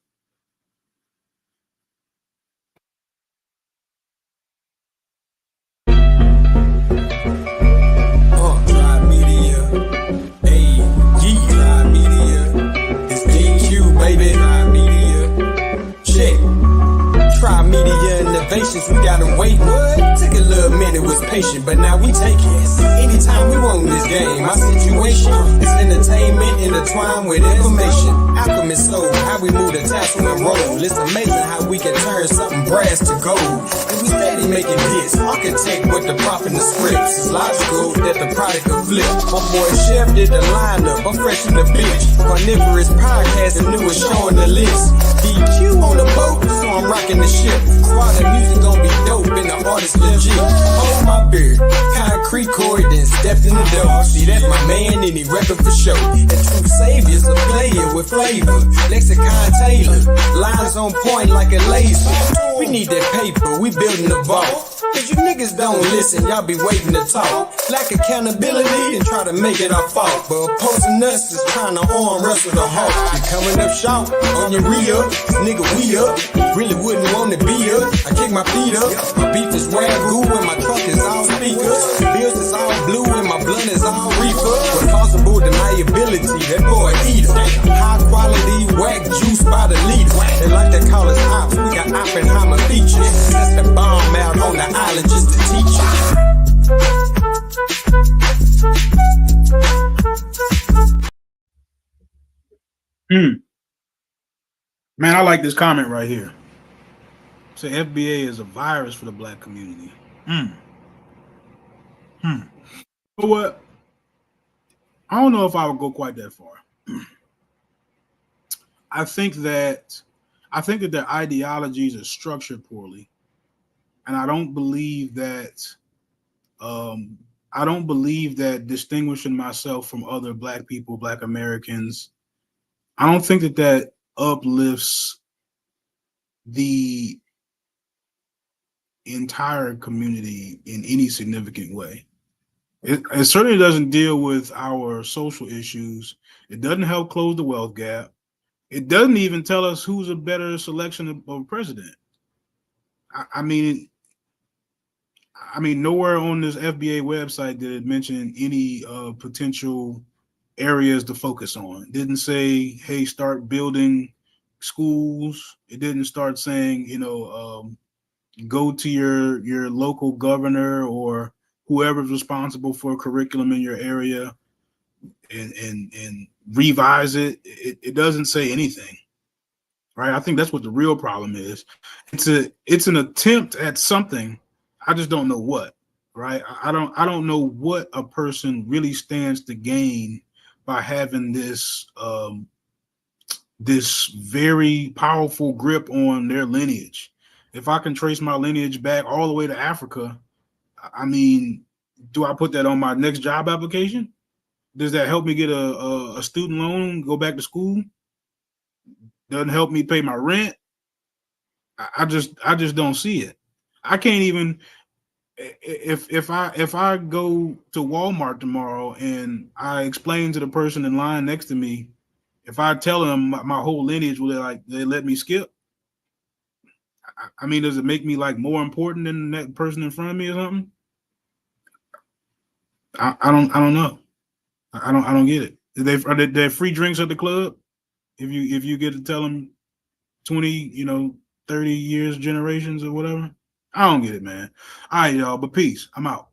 Tribe Media. Hey, yeah, Tribe Media. It's DQ, baby. Tribe Media. Check. Tribe Media Innovations, we gotta wait. What? Took a little minute, was patient, but now we take it. Anytime we want this game, my situation is entertainment intertwined with information. Alchemist soul, how we move the tassel and roll. It's amazing how we can turn something brass to gold. And we steady making hits. Architect with the prop in the scripts. It's logical that the product will flip. My boy Chef did the lineup. I'm fresh in the bitch. Carnivorous podcast, the newest show on the list. DQ on the boat, so I'm rocking the ship. Squad of music gon' be dope and the artist legit. Hold my beard, concrete cord, then stepped in the door. See, that's my man and he reppin' for show. And true savior's a player with flavor. Lexicon Taylor, lines on point like a laser. We need that paper, we building the vault. Cause you niggas don't listen, y'all be waiting to talk. Lack accountability and try to make it our fault. But opposing us is trying to arm wrestle the hawk. You coming up short on your re-up, nigga we up. Really wouldn't want to be up. I kick my feet up. My beef is wagyu and my truck is all speakers. Bills is all blue and my blunt is all reefer. With possible deniability, that boy eater. High quality whack juice by the liter. They like to call us ops, we got Oppenheimer features. That's the bomb out on the island just to teach you.
Man, I like this comment right here. Say FBA is a virus for the black community. You know what? I don't know if I would go quite that far. I think that their ideologies are structured poorly. and I don't believe that. I don't believe that distinguishing myself from other Black people, Black Americans, I don't think that that uplifts the entire community in any significant way. It certainly doesn't deal with our social issues. It doesn't help close the wealth gap. It doesn't even tell us who's a better selection of president. I mean, nowhere on this FBA website did it mention any potential areas to focus on. It didn't say, "Hey, start building schools." It didn't start saying, go to your local governor or whoever's responsible for curriculum in your area and revise it. It doesn't say anything, right? I think that's what the real problem is. It's an attempt at something. I just don't know what, right? I don't know what a person really stands to gain by having this very powerful grip on their lineage. If I can trace my lineage back all the way to Africa, I mean, do I put that on my next job application? Does that help me get a student loan, go back to school? Doesn't help me pay my rent. I just don't see it. I can't even if I go to Walmart tomorrow and I explain to the person in line next to me, if I tell them my whole lineage, will they let me skip? I mean, does it make me like more important than that person in front of me or something? I don't know. I don't get it. Are there free drinks at the club if you get to tell them 20, 30 years, generations or whatever? I don't get it, man. All right, y'all, but peace. I'm out.